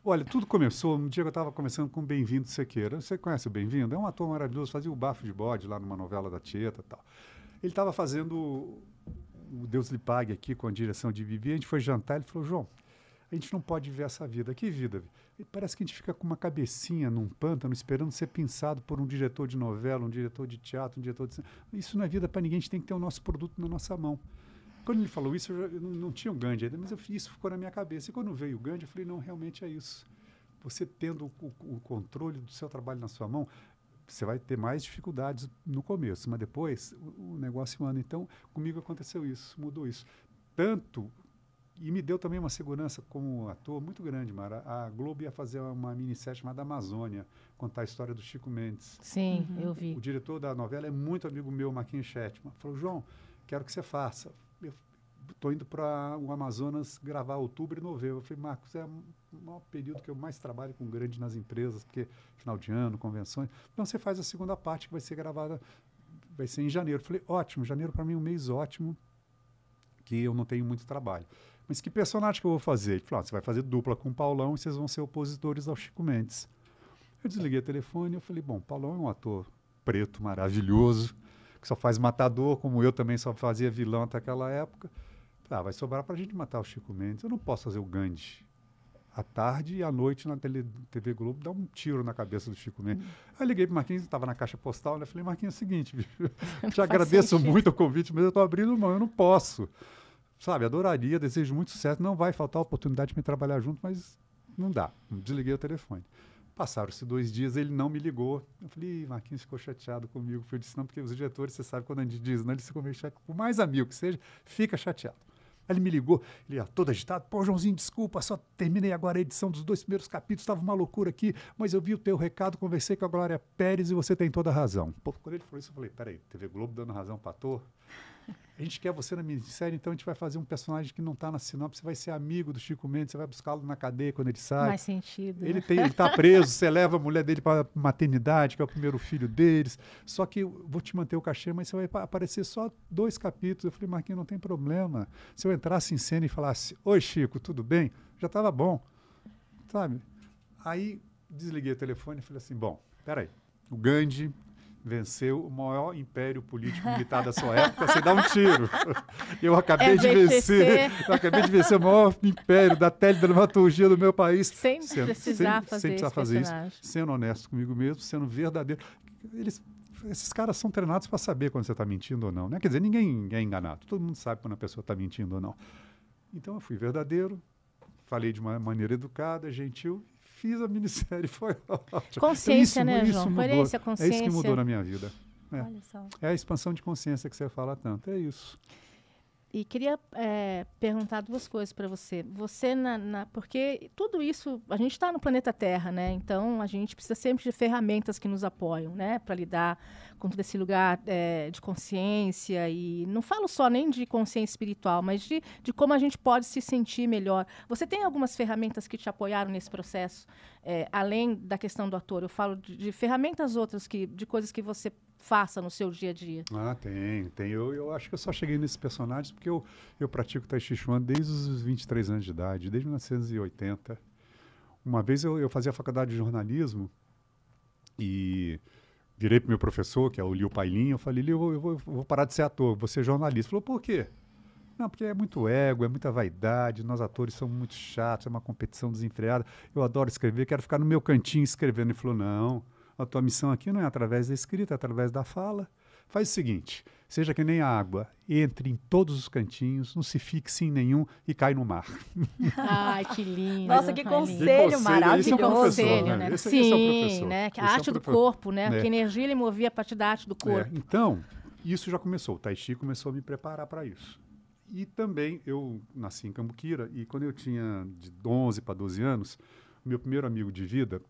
Speaker 2: Olha, tudo começou um dia que eu estava começando com o Bem-vindo Sequeira. Você conhece o Bem-vindo? É um ator maravilhoso, fazia o Bafo de Bode lá numa novela da Tieta e tal. Ele estava fazendo o Deus lhe Pague aqui com a direção de Bibi. A gente foi jantar, ele falou, João, a gente não pode viver essa vida. Que vida? E parece que a gente fica com uma cabecinha num pântano esperando ser pensado por um diretor de novela, um diretor de teatro, um diretor de... Isso não é vida para ninguém, a gente tem que ter o nosso produto na nossa mão. Quando ele falou isso, eu não tinha um Gandhi ainda, mas isso ficou na minha cabeça. E quando veio o Gandhi, eu falei, não, realmente é isso. Você tendo o controle do seu trabalho na sua mão, você vai ter mais dificuldades no começo, mas depois o negócio anda. Então, comigo aconteceu isso, mudou isso. Tanto... E me deu também uma segurança como ator muito grande, Mara. A Globo ia fazer uma minissérie chamada Amazônia, contar a história do Chico Mendes.
Speaker 1: Sim, eu vi.
Speaker 2: O diretor da novela é muito amigo meu, Marquinhos Chetman. Falou, João, quero que você faça. Eu estou indo para o Amazonas gravar outubro e novembro. Eu falei, Marcos, é o maior período que eu mais trabalho com grande nas empresas, porque final de ano, convenções. Então você faz a segunda parte que vai ser gravada, vai ser em janeiro. Eu falei, ótimo, janeiro para mim é um mês ótimo, que eu não tenho muito trabalho. Mas que personagem que eu vou fazer? Ele falou, você vai fazer dupla com o Paulão e vocês vão ser opositores ao Chico Mendes. Eu desliguei o telefone e eu falei, bom, Paulão é um ator preto maravilhoso, que só faz matador, como eu também só fazia vilão até aquela época. Vai sobrar para a gente matar o Chico Mendes. Eu não posso fazer o Gandhi à tarde e à noite na TV Globo dar um tiro na cabeça do Chico Mendes. Aí eu liguei para o Marquinhos, estava na caixa postal, né? Falei, Marquinhos, é o seguinte, bicho, te agradeço muito o convite, mas eu estou abrindo mão, eu não posso. Sabe, adoraria, desejo muito sucesso, não vai faltar oportunidade para trabalhar junto, mas não dá. Desliguei o telefone. Passaram-se 2 dias, ele não me ligou. Eu falei, Marquinhos ficou chateado comigo. Eu disse, não, porque os diretores, você sabe quando a gente diz, não, ele ficou meio chateado, por mais amigo que seja, fica chateado. Aí ele me ligou, ele todo agitado, pô, Joãozinho, desculpa, só terminei agora a edição dos 2 primeiros capítulos, estava uma loucura aqui, mas eu vi o teu recado, conversei com a Glória Pérez e você tem toda a razão. Pô, quando ele falou isso, eu falei, peraí, TV Globo dando razão para ator? A gente quer você na minissérie, então a gente vai fazer um personagem que não está na sinopse, você vai ser amigo do Chico Mendes, você vai buscá-lo na cadeia quando ele sai.
Speaker 1: Mais sentido.
Speaker 2: Ele está preso, você leva a mulher dele para a maternidade, que é o primeiro filho deles, só que eu vou te manter o cachê, mas você vai aparecer só 2 capítulos. Eu falei, Marquinhos, não tem problema. Se eu entrasse em cena e falasse, oi Chico, tudo bem? Já estava bom, sabe? Aí desliguei o telefone e falei assim, bom, peraí, o Gandhi, vencer o maior império político-militar da sua época sem dar um tiro. Eu acabei de vencer o maior império da teledramaturgia do meu país.
Speaker 1: Sem precisar fazer isso,
Speaker 2: sendo honesto comigo mesmo, sendo verdadeiro. Esses caras são treinados para saber quando você está mentindo ou não, né? Quer dizer, ninguém é enganado. Todo mundo sabe quando a pessoa está mentindo ou não. Então, eu fui verdadeiro, falei de uma maneira educada, gentil, fiz a minissérie, foi ótimo.
Speaker 1: Consciência, né, João? Coerência, consciência.
Speaker 2: É isso que mudou na minha vida.
Speaker 3: Olha só.
Speaker 2: É a expansão de consciência que você fala tanto, é isso.
Speaker 1: E queria perguntar duas coisas para você. Você, porque tudo isso, a gente está no planeta Terra, né? Então, a gente precisa sempre de ferramentas que nos apoiam, né? Para lidar com todo esse lugar de consciência. E não falo só nem de consciência espiritual, mas de como a gente pode se sentir melhor. Você tem algumas ferramentas que te apoiaram nesse processo? Além da questão do ator, eu falo de ferramentas outras, de coisas que você faça no seu dia a dia.
Speaker 2: Ah, tem. Eu acho que eu só cheguei nesses personagens porque eu pratico Tai Chi Chuan desde os 23 anos de idade, desde 1980. Uma vez eu fazia faculdade de jornalismo e virei para o meu professor, que é o Liu Pailin, eu falei, Liu, eu vou parar de ser ator, vou ser jornalista. Ele falou, por quê? Não, porque é muito ego, é muita vaidade, nós atores somos muito chatos, é uma competição desenfreada, eu adoro escrever, quero ficar no meu cantinho escrevendo. Ele falou, não, a tua missão aqui não é através da escrita, é através da fala. Faz o seguinte, seja que nem a água, entre em todos os cantinhos, não se fixe em nenhum e cai no mar.
Speaker 1: Ai, que lindo.
Speaker 3: Nossa, que conselho maravilhoso.
Speaker 2: Esse é o professor, né? Esse é o professor.
Speaker 1: Né? A arte do corpo, né? Porque energia ele movia a partir da arte do corpo.
Speaker 2: Então, isso já começou. O Tai Chi começou a me preparar para isso. E também, eu nasci em Cambuquira e quando eu tinha de 11 para 12 anos, o meu primeiro amigo de vida,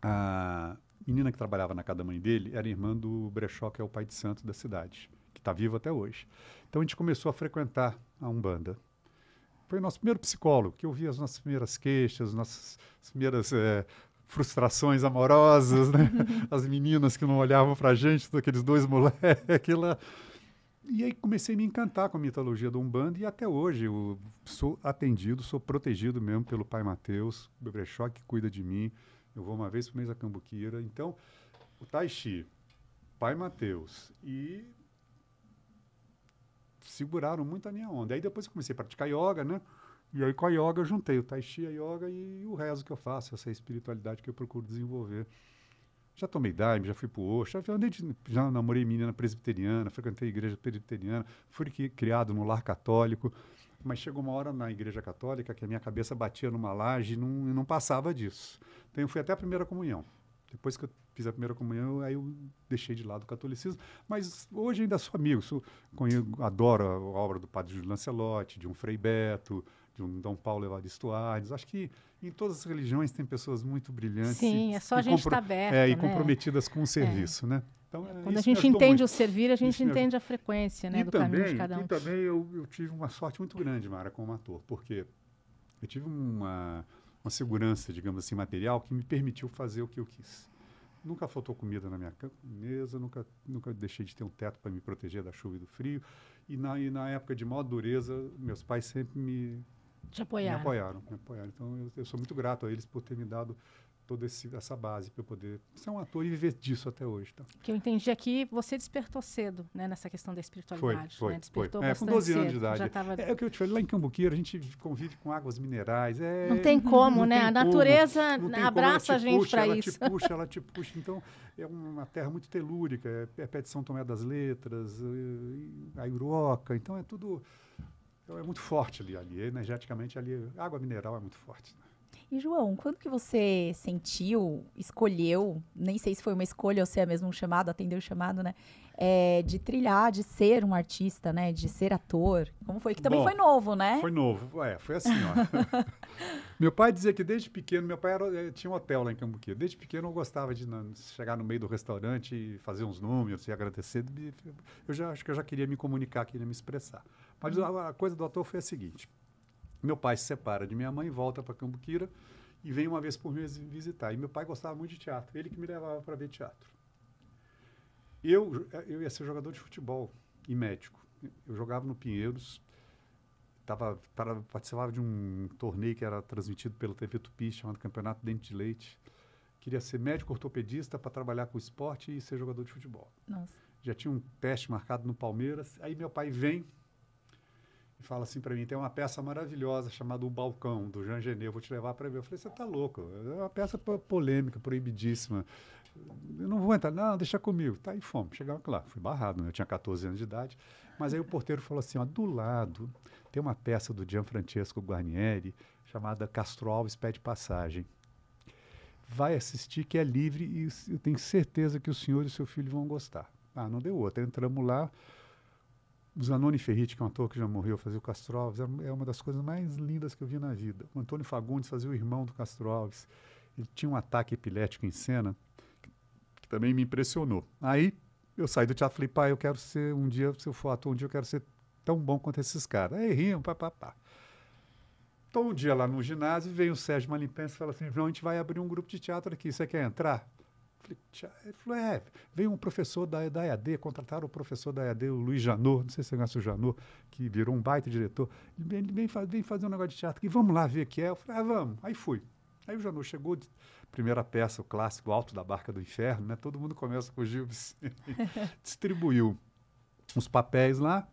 Speaker 2: a menina que trabalhava na casa da mãe dele, era irmã do Brechó, que é o pai de santo da cidade, que está vivo até hoje. Então a gente começou a frequentar a Umbanda. Foi o nosso primeiro psicólogo, que ouvia as nossas primeiras queixas, nossas primeiras frustrações amorosas, né? As meninas que não olhavam para a gente, aqueles dois moleques lá. E aí comecei a me encantar com a mitologia do Umbanda e até hoje eu sou atendido, sou protegido mesmo pelo Pai Mateus, o Brechó que cuida de mim. Eu vou uma vez por mês a Cambuquira. Então, o Tai Chi, Pai Mateus e seguraram muito a minha onda. Aí depois eu comecei a praticar yoga, né? E aí com a yoga eu juntei o Tai Chi, a yoga e o rezo que eu faço, essa espiritualidade que eu procuro desenvolver. Já tomei daime, já fui pro Osho, já namorei menina presbiteriana, frequentei igreja presbiteriana, fui criado no lar católico, mas chegou uma hora na igreja católica que a minha cabeça batia numa laje e não passava disso. Então eu fui até a primeira comunhão. Depois que eu fiz a primeira comunhão, aí eu deixei de lado o catolicismo, mas hoje ainda sou amigo, adoro a obra do padre Júlio Lancelotti, de um Frei Beto, de um Dom Paulo Evaristo Arnes. Acho que em todas as religiões tem pessoas muito brilhantes.
Speaker 1: Sim, é só a gente estar aberta,
Speaker 2: e comprometidas com o serviço, né?
Speaker 1: Então, quando a gente entende o servir, a gente entende a frequência, né, do caminho de cada um.
Speaker 2: E também eu tive uma sorte muito grande, Mara, como ator, porque eu tive uma segurança, digamos assim, material que me permitiu fazer o que eu quis. Nunca faltou comida na minha mesa, nunca deixei de ter um teto para me proteger da chuva e do frio. E na época de maior dureza, meus pais sempre me apoiaram. Então, eu sou muito grato a eles por ter me dado toda essa base para eu poder ser um ator e viver disso até hoje. Tá?
Speaker 1: Que eu entendi aqui, você despertou cedo, né, nessa questão da espiritualidade.
Speaker 2: Foi.
Speaker 1: Né? Despertou
Speaker 2: com 12 anos de idade.
Speaker 1: Tava...
Speaker 2: É o que eu te falei, lá em Cambuquira a gente convive com águas minerais.
Speaker 1: Não tem como, né? A natureza abraça a gente para isso.
Speaker 2: Ela te puxa. Então, é uma terra muito telúrica, é pé de São Tomé das Letras, a Uruoca, então é tudo... É muito forte ali, energeticamente ali, a água mineral é muito forte.
Speaker 3: E, João, quando que você escolheu, nem sei se foi uma escolha ou se é mesmo um chamado, atendeu o chamado, né? De trilhar, de ser um artista, né? De ser ator. Como foi? Que também foi novo, né?
Speaker 2: Foi novo, foi assim, ó. Meu pai dizia que desde pequeno, meu pai tinha um hotel lá em Cambuquira. Desde pequeno eu gostava de chegar no meio do restaurante e fazer uns números e agradecer. Acho que eu já queria me comunicar, queria me expressar. Mas a coisa do ator foi a seguinte. Meu pai se separa de minha mãe, volta para Cambuquira e vem uma vez por mês visitar. E meu pai gostava muito de teatro, ele que me levava para ver teatro. Eu ia ser jogador de futebol e médico. Eu jogava no Pinheiros, participava de um torneio que era transmitido pela TV Tupi, chamado Campeonato Dente de Leite. Queria ser médico ortopedista para trabalhar com esporte e ser jogador de futebol.
Speaker 3: Nossa.
Speaker 2: Já tinha um teste marcado no Palmeiras. Aí meu pai vem e fala assim para mim, tem uma peça maravilhosa chamada O Balcão, do Jean Genet, eu vou te levar para ver. Eu falei, você tá louco, é uma peça polêmica, proibidíssima. Eu não vou entrar, não, deixa comigo. Tá, e fomos. Chegamos lá, fui barrado, né? Eu tinha 14 anos de idade. Mas aí o porteiro falou assim, ó, do lado tem uma peça do Gianfrancesco Guarnieri chamada Castro Alves Pede Passagem. Vai assistir que é livre e eu tenho certeza que o senhor e o seu filho vão gostar. Ah, não deu outra. Entramos lá. O Zanoni Ferriti, que é um ator que já morreu, fazia o Castro Alves, é uma das coisas mais lindas que eu vi na vida. O Antônio Fagundes fazia o irmão do Castro Alves. Ele tinha um ataque epilético em cena, que também me impressionou. Aí eu saí do teatro e falei, pai, eu quero ser um dia, se eu for ator, um dia eu quero ser tão bom quanto esses caras. Aí riam, papapá. Então um dia lá no ginásio, veio o Sérgio Malimpense e falou assim, João, a gente vai abrir um grupo de teatro aqui, você quer entrar? Ele falou, veio um professor da EAD, contrataram o professor da EAD, o Luiz Janot, não sei se você conhece o Janot, que virou um baita diretor. Ele vem fazer um negócio de teatro aqui, vamos lá ver o que é. Eu falei, vamos. Aí fui. Aí o Janot chegou, primeira peça, o clássico Alto da Barca do Inferno, né? Todo mundo começa com o Gil Vicente. Distribuiu os papéis lá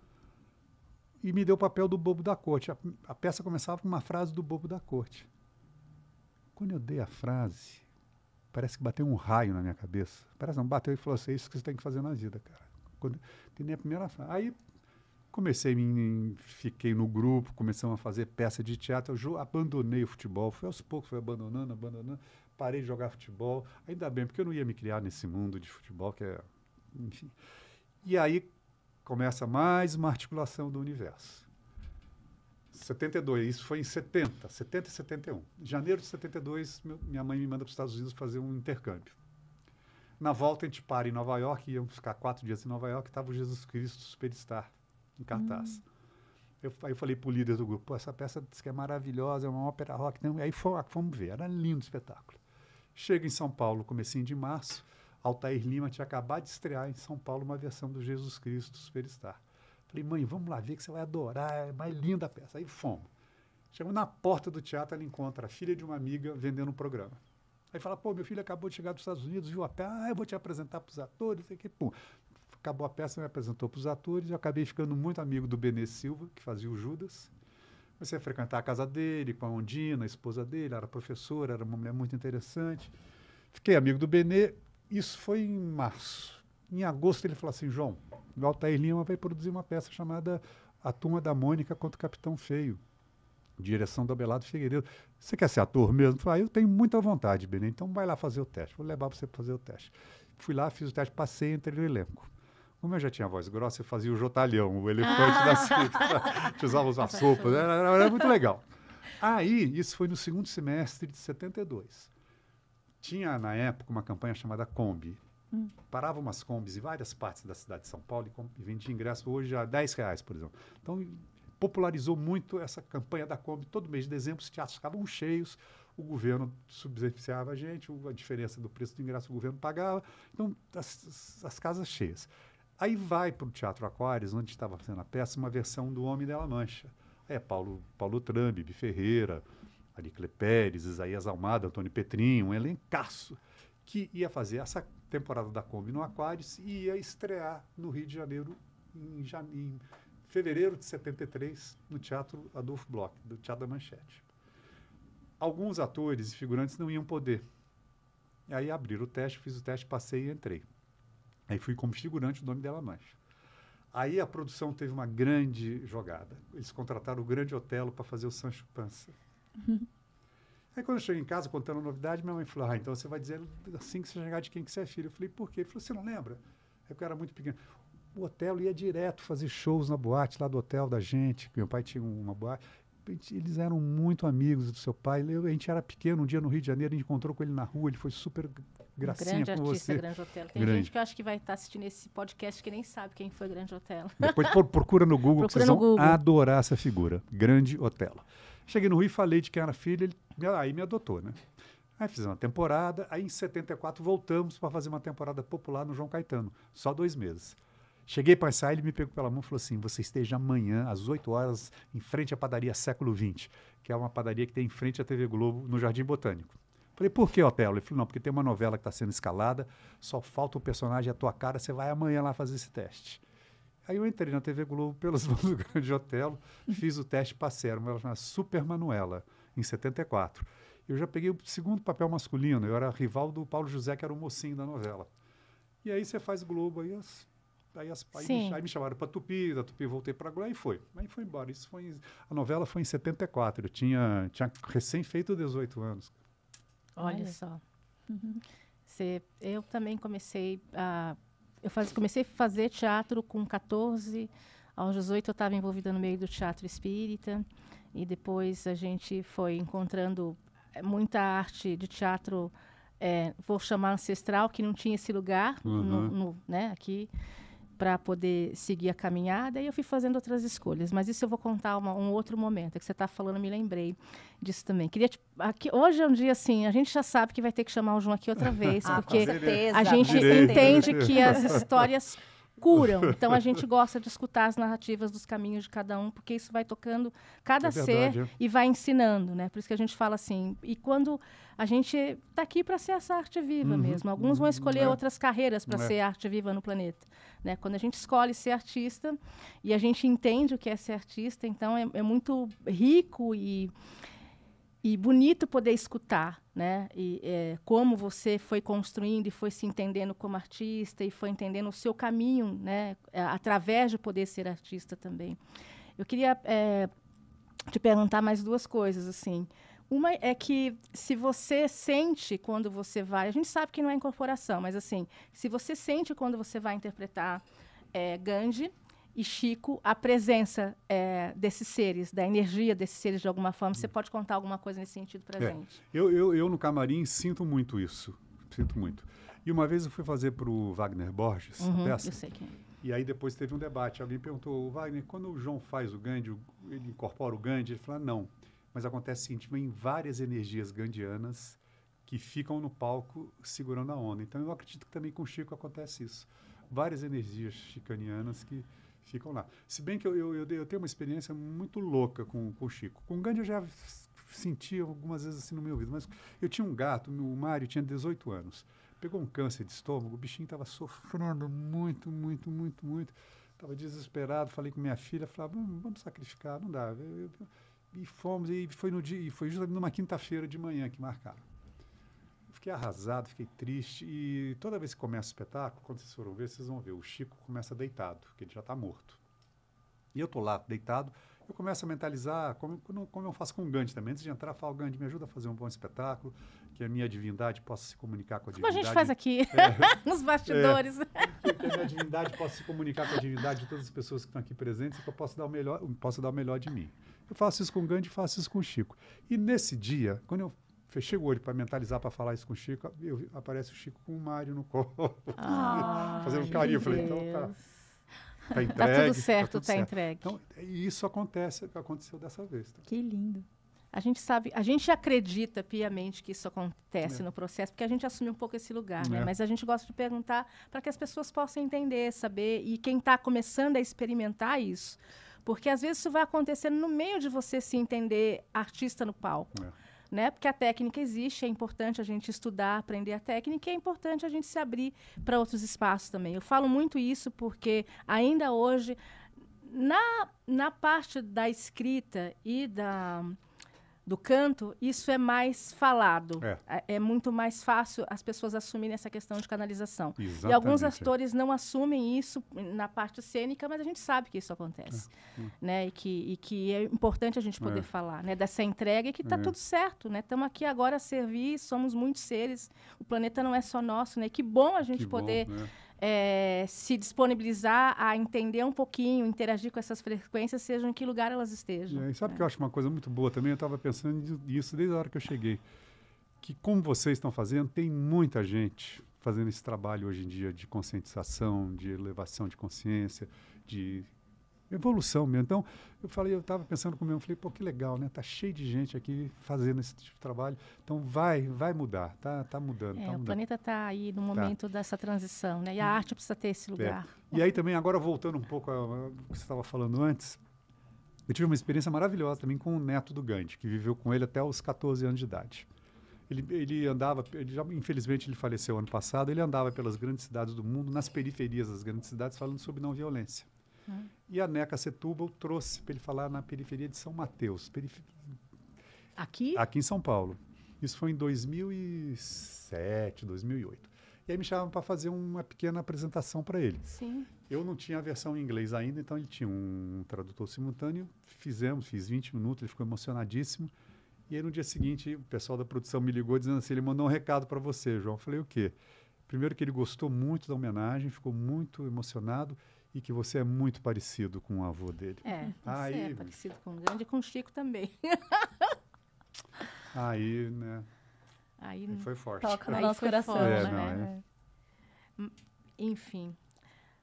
Speaker 2: e me deu o papel do Bobo da Corte. A peça começava com uma frase do Bobo da Corte. Quando eu dei a frase, parece que bateu um raio na minha cabeça. Parece não, bateu e falou assim, é isso que você tem que fazer na vida, cara. Quando tem a primeira frase. Aí fiquei no grupo, começamos a fazer peça de teatro, eu abandonei o futebol, fui aos poucos, fui abandonando, parei de jogar futebol, ainda bem, porque eu não ia me criar nesse mundo de futebol, que é, enfim. E aí começa mais uma articulação do universo. 72, isso foi em 70 e 71. Em janeiro de 72, minha mãe me manda para os Estados Unidos fazer um intercâmbio. Na volta, a gente para em Nova York, íamos ficar 4 dias em Nova York, estava o Jesus Cristo Superstar, em cartaz. Aí eu falei para o líder do grupo, essa peça diz que é maravilhosa, é uma ópera rock. Então, aí fomos ver, era lindo o espetáculo. Chega em São Paulo, comecinho de março, Altair Lima tinha acabado de estrear em São Paulo uma versão do Jesus Cristo Superstar. Falei, mãe, vamos lá ver que você vai adorar, é mais linda a peça. Aí fomos. Chegamos na porta do teatro, ela encontra a filha de uma amiga vendendo um programa. Aí fala, pô, meu filho acabou de chegar dos Estados Unidos, viu a peça, eu vou te apresentar para os atores, sei que, pum. Acabou a peça, me apresentou para os atores, eu acabei ficando muito amigo do Benê Silva, que fazia o Judas. Comecei a frequentar a casa dele, com a Ondina, a esposa dele, era professora, era uma mulher muito interessante. Fiquei amigo do Benê, isso foi em março. Em agosto ele falou assim, João, o Altair Lima vai produzir uma peça chamada A Turma da Mônica contra o Capitão Feio, direção do Abelardo Figueiredo. Você quer ser ator mesmo? Eu falei, eu tenho muita vontade, Benê, então vai lá fazer o teste. Vou levar você para fazer o teste. Fui lá, fiz o teste, passei, entrei no elenco. Como eu já tinha voz grossa, eu fazia o Jotalhão, o elefante da cinta. Te usava as sopas, era muito legal. Aí, isso foi no segundo semestre de 72. Tinha, na época, uma campanha chamada Kombi. Parava umas Kombis em várias partes da cidade de São Paulo e vendia ingresso hoje a R$10, por exemplo. Então, popularizou muito essa campanha da Kombi. Todo mês de dezembro, os teatros ficavam cheios, o governo subsidiava a gente, a diferença do preço do ingresso o governo pagava. Então, as casas cheias. Aí vai para o Teatro Aquários, onde estava fazendo a peça, uma versão do Homem da Mancha. É Paulo Tram, Bibi Ferreira, Aricle Pérez, Isaías Almada, Antônio Petrinho, um elencaço, que ia fazer essa temporada da Kombi no Aquários e ia estrear no Rio de Janeiro em fevereiro de 73, no Teatro Adolfo Bloch, do Teatro da Manchete. Alguns atores e figurantes não iam poder. Aí abriram o teste, fiz o teste, passei e entrei. Aí fui como figurante do Nome dela Mancha. Aí a produção teve uma grande jogada. Eles contrataram o Grande Otelo para fazer o Sancho Panza. Aí quando eu cheguei em casa contando a novidade, minha mãe falou, então você vai dizer assim que você chegar de quem que você é filho. Eu falei, por quê? Ele falou, você não lembra? É porque eu era muito pequeno. O Otelo ia direto fazer shows na boate lá do hotel da gente. Meu pai tinha uma boate. Eles eram muito amigos do seu pai. A gente era pequeno, um dia no Rio de Janeiro, a gente encontrou com ele na rua, ele foi super gracinha
Speaker 1: grande
Speaker 2: com
Speaker 1: artista,
Speaker 2: você.
Speaker 1: Grande Otelo. Tem gente que eu acho que vai estar assistindo esse podcast que nem sabe quem foi Grande Otelo.
Speaker 2: Depois procura no Google, que vocês vão adorar essa figura. Grande Otelo. Cheguei no Rio e falei de quem era filho, aí me adotou, né? Aí fizemos uma temporada, aí em 74 voltamos para fazer uma temporada popular no João Caetano, só 2 meses. Cheguei para ensaiar, ele me pegou pela mão e falou assim, você esteja amanhã, às 8 horas, em frente à padaria Século XX, que é uma padaria que tem em frente à TV Globo, no Jardim Botânico. Falei, por que, Otelo? Ele falou, não, porque tem uma novela que está sendo escalada, só falta o personagem, a tua cara, você vai amanhã lá fazer esse teste. Aí eu entrei na TV Globo pelas mãos do grande Otelo, fiz o teste, passei, era uma novela chamada Super Manuela, em 74. Eu já peguei o segundo papel masculino, eu era rival do Paulo José, que era o mocinho da novela. E aí você faz Globo, aí me chamaram para Tupi, da Tupi voltei para Globo, aí foi embora. A novela foi em 74, eu tinha recém feito 18 anos.
Speaker 1: Olha só. Eu também comecei comecei a fazer teatro com 14, aos 18 eu estava envolvida no meio do teatro espírita, e depois a gente foi encontrando muita arte de teatro, vou chamar ancestral, que não tinha esse lugar né, aqui, para poder seguir a caminhada, e eu fui fazendo outras escolhas. Mas isso eu vou contar um outro momento. É que você está falando, me lembrei disso também. Hoje é um dia assim, a gente já sabe que vai ter que chamar o João aqui outra vez, porque a gente entende que as histórias curam. Então, a gente gosta de escutar as narrativas dos caminhos de cada um, porque isso vai tocando cada ser e vai ensinando, né? Por isso que a gente fala assim, e quando a gente está aqui para ser essa arte viva mesmo. Alguns vão escolher outras carreiras para ser arte viva no planeta, né? Quando a gente escolhe ser artista e a gente entende o que é ser artista, então é muito rico e bonito poder escutar, né? E como você foi construindo e foi se entendendo como artista e foi entendendo o seu caminho, né? Através de poder ser artista também. Eu queria te perguntar mais duas coisas, assim. Uma é que se você sente quando você vai... A gente sabe que não é incorporação, mas assim, se você sente quando você vai interpretar Gandhi e Chico, a presença desses seres, da energia desses seres de alguma forma, você pode contar alguma coisa nesse sentido para a gente?
Speaker 2: Eu no camarim sinto muito isso, sinto muito. E uma vez eu fui fazer para o Wagner Borges, a peça.
Speaker 1: Eu sei quem é.
Speaker 2: E aí depois teve um debate. Alguém perguntou, Wagner, quando o João faz o Gandhi, ele incorpora o Gandhi? Ele falou, não. Mas acontece o seguinte, vem várias energias gandianas que ficam no palco segurando a onda. Então eu acredito que também com o Chico acontece isso. Várias energias chicanianas que ficam lá. Se bem que eu tenho uma experiência muito louca com o Chico. Com o Gandhi eu já senti algumas vezes assim no meu ouvido, mas eu tinha um gato, o Mário tinha 18 anos, pegou um câncer de estômago, o bichinho estava sofrendo muito, muito, muito, muito, estava desesperado, falei com minha filha, falava, vamos sacrificar, não dá. E fomos, e foi no dia, e foi justamente numa quinta-feira de manhã que marcaram. Fiquei arrasado, fiquei triste, e toda vez que começa o espetáculo, quando vocês foram ver, vocês vão ver, o Chico começa deitado, porque ele já está morto. E eu estou lá deitado, eu começo a mentalizar, como eu faço com o Gandhi também, antes de entrar, eu falo, Gandhi, me ajuda a fazer um bom espetáculo, que a minha divindade possa se comunicar com a divindade.
Speaker 1: Como a gente faz aqui, nos bastidores.
Speaker 2: Que a minha divindade possa se comunicar com a divindade de todas as pessoas que estão aqui presentes, e que eu possa dar o melhor de mim. Eu faço isso com o Gandhi, faço isso com o Chico. E nesse dia, quando eu fechei o olho para mentalizar, para falar isso com o Chico, aparece o Chico com o Mário no colo, fazendo um carinho. Eu falei, então tá entregue.
Speaker 1: Tá tudo certo, tá entregue.
Speaker 2: Então, isso aconteceu dessa vez. Tá?
Speaker 3: Que lindo.
Speaker 1: A gente sabe, a gente acredita piamente que isso acontece no processo, porque a gente assume um pouco esse lugar, né? Mas a gente gosta de perguntar para que as pessoas possam entender, saber, e quem está começando a experimentar isso. Porque às vezes isso vai acontecendo no meio de você se entender artista no palco. Né? Porque a técnica existe, é importante a gente estudar, aprender a técnica, e é importante a gente se abrir para outros espaços também. Eu falo muito isso porque ainda hoje, na parte da escrita e do canto, isso é mais falado. É muito mais fácil as pessoas assumirem essa questão de canalização.
Speaker 2: Exatamente.
Speaker 1: E alguns atores não assumem isso na parte cênica, mas a gente sabe que isso acontece. Né? E que é importante a gente poder falar, né? Dessa entrega, e que está tudo certo. Estamos aqui agora a servir, somos muitos seres, o planeta não é só nosso. Né? Que bom a gente poder... se disponibilizar a entender um pouquinho, interagir com essas frequências, seja em que lugar elas estejam.
Speaker 2: E sabe que eu acho uma coisa muito boa também? Eu estava pensando nisso desde a hora que eu cheguei. Que como vocês estão fazendo, tem muita gente fazendo esse trabalho hoje em dia de conscientização, de elevação de consciência, de evolução mesmo. Então, eu estava pensando comigo, falei, pô, que legal, né? Tá cheio de gente aqui fazendo esse tipo de trabalho. Então, vai mudar, tá mudando.
Speaker 1: O planeta está aí no momento dessa transição, né? E a arte precisa ter esse lugar.
Speaker 2: E aí também, agora voltando um pouco ao que você estava falando antes, eu tive uma experiência maravilhosa também com o neto do Gandhi, que viveu com ele até os 14 anos de idade. Ele andava, infelizmente ele faleceu ano passado, ele andava pelas grandes cidades do mundo, nas periferias das grandes cidades, falando sobre não violência. E a NECA Setúbal trouxe para ele falar na periferia de São Mateus.
Speaker 1: Aqui?
Speaker 2: Aqui em São Paulo. Isso foi em 2007, 2008. E aí me chamaram para fazer uma pequena apresentação para ele.
Speaker 1: Sim.
Speaker 2: Eu não tinha a versão em inglês ainda, então ele tinha um tradutor simultâneo. Fiz 20 minutos, ele ficou emocionadíssimo. E aí no dia seguinte, o pessoal da produção me ligou dizendo assim, ele mandou um recado para você, João. Eu falei, o quê? Primeiro que ele gostou muito da homenagem, ficou muito emocionado e que você é muito parecido com o avô dele.
Speaker 1: Você é parecido com o Gandhi e com o Chico também.
Speaker 2: Aí, né?
Speaker 1: Aí
Speaker 2: foi forte.
Speaker 3: Toca no nosso coração, né?
Speaker 1: Enfim.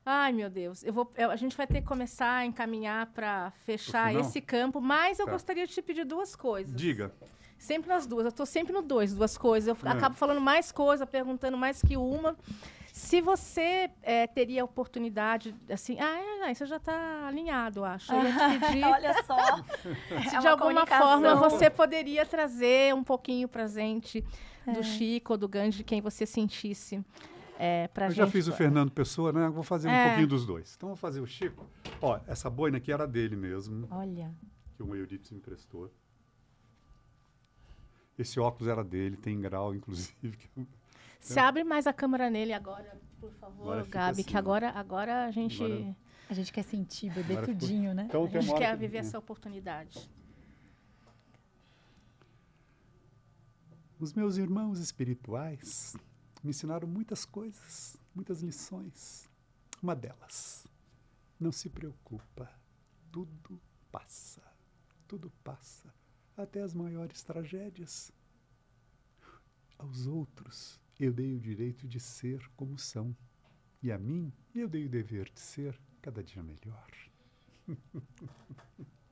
Speaker 1: Ai, meu Deus. A gente vai ter que começar a encaminhar para fechar esse campo, mas eu gostaria de te pedir duas coisas.
Speaker 2: Diga.
Speaker 1: Sempre nas duas. Eu estou sempre no duas coisas. Eu acabo falando mais coisa, perguntando mais que uma. Se você teria oportunidade, assim... Você já está alinhado, eu acho. Eu ia te pedir...
Speaker 3: Olha só.
Speaker 1: Se de alguma forma você poderia trazer um pouquinho pra gente do Chico ou do Gandhi, de quem você sentisse pra gente.
Speaker 2: Eu já fiz o Fernando Pessoa, né? Vou fazer um pouquinho dos dois. Então, vou fazer o Chico. Ó, essa boina aqui era dele mesmo.
Speaker 3: Olha.
Speaker 2: Que o Euripides me emprestou. Esse óculos era dele, tem grau, inclusive.
Speaker 1: Se abre mais a câmera nele agora, por favor, Gabi,
Speaker 2: assim,
Speaker 1: que agora a gente...
Speaker 3: A gente quer sentir, beber tudinho, né?
Speaker 2: Então,
Speaker 1: a gente quer viver essa oportunidade.
Speaker 2: Os meus irmãos espirituais me ensinaram muitas coisas, muitas lições. Uma delas, não se preocupa, tudo passa, até as maiores tragédias. Aos outros, eu dei o direito de ser como são, e a mim, eu dei o dever de ser cada dia melhor.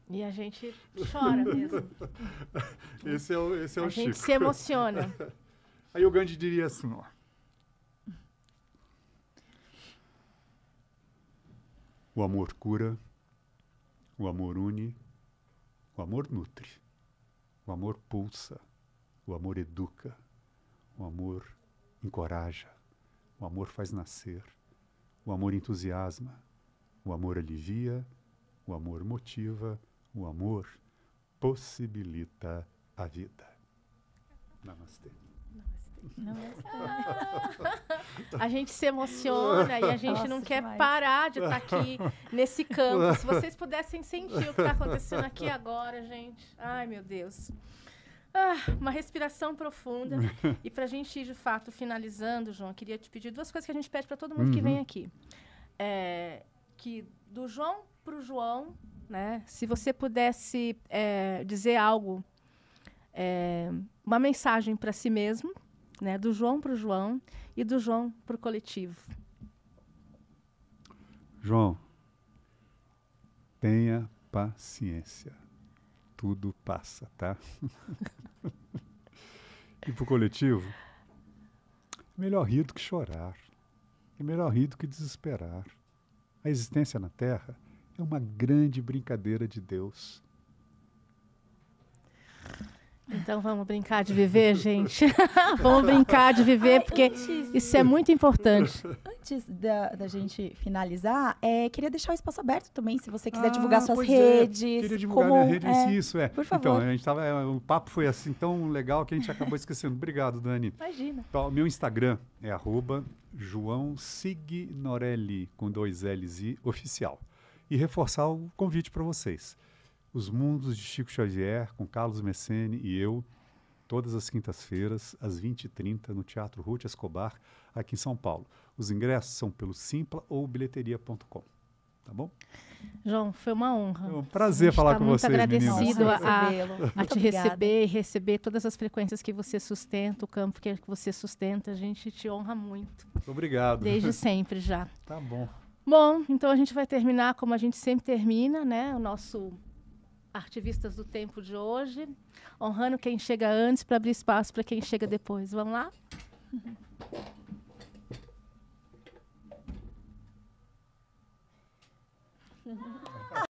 Speaker 1: E a gente chora mesmo.
Speaker 2: Esse é o Chico.
Speaker 1: A gente se emociona.
Speaker 2: Aí o Gandhi diria assim, ó. O amor cura, o amor une, o amor nutre, o amor pulsa, o amor educa, o amor encoraja, o amor faz nascer, o amor entusiasma, o amor alivia, o amor motiva, o amor possibilita a vida. Namastê.
Speaker 1: A gente se emociona e a gente não quer parar de estar aqui nesse campo. Se vocês pudessem sentir o que está acontecendo aqui agora, gente. Ai, meu Deus. Uma respiração profunda. E para a gente ir, de fato, finalizando, João, eu queria te pedir duas coisas que a gente pede para todo mundo que vem aqui. Que do João para o João, né, se você pudesse dizer algo, uma mensagem para si mesmo, né, do João para o João e do João para o coletivo.
Speaker 2: João, tenha paciência. Tudo passa, tá? E para o coletivo, é melhor rir do que chorar. É melhor rir do que desesperar. A existência na Terra é uma grande brincadeira de Deus.
Speaker 1: Então vamos brincar de viver, gente? Vamos brincar de viver, porque isso é muito importante.
Speaker 3: Antes da gente finalizar, queria deixar o espaço aberto também, se você quiser divulgar suas redes.
Speaker 2: Queria divulgar minha rede, isso
Speaker 3: Por favor.
Speaker 2: Então, a gente o papo foi assim tão legal que a gente acabou esquecendo. Obrigado, Dani.
Speaker 1: Imagina.
Speaker 2: Então, meu Instagram é @JoãoSignorelli, com 2 L's e oficial. E reforçar o convite para vocês. Os Mundos de Chico Xavier, com Carlos Messene e eu, todas as quintas-feiras, às 20h30, no Teatro Ruth Escobar, aqui em São Paulo. Os ingressos são pelo Simpla ou bilheteria.com. Tá bom?
Speaker 1: João, foi uma honra.
Speaker 2: É um prazer falar com vocês, meninas.
Speaker 1: Muito agradecido a te receber e receber todas as frequências que você sustenta, o campo que você sustenta. A gente te honra muito.
Speaker 2: Obrigado.
Speaker 1: Desde sempre já.
Speaker 2: Tá bom.
Speaker 1: Bom, então a gente vai terminar como a gente sempre termina, né? O nosso Artivistas do Tempo de hoje, honrando quem chega antes para abrir espaço para quem chega depois. Vamos lá?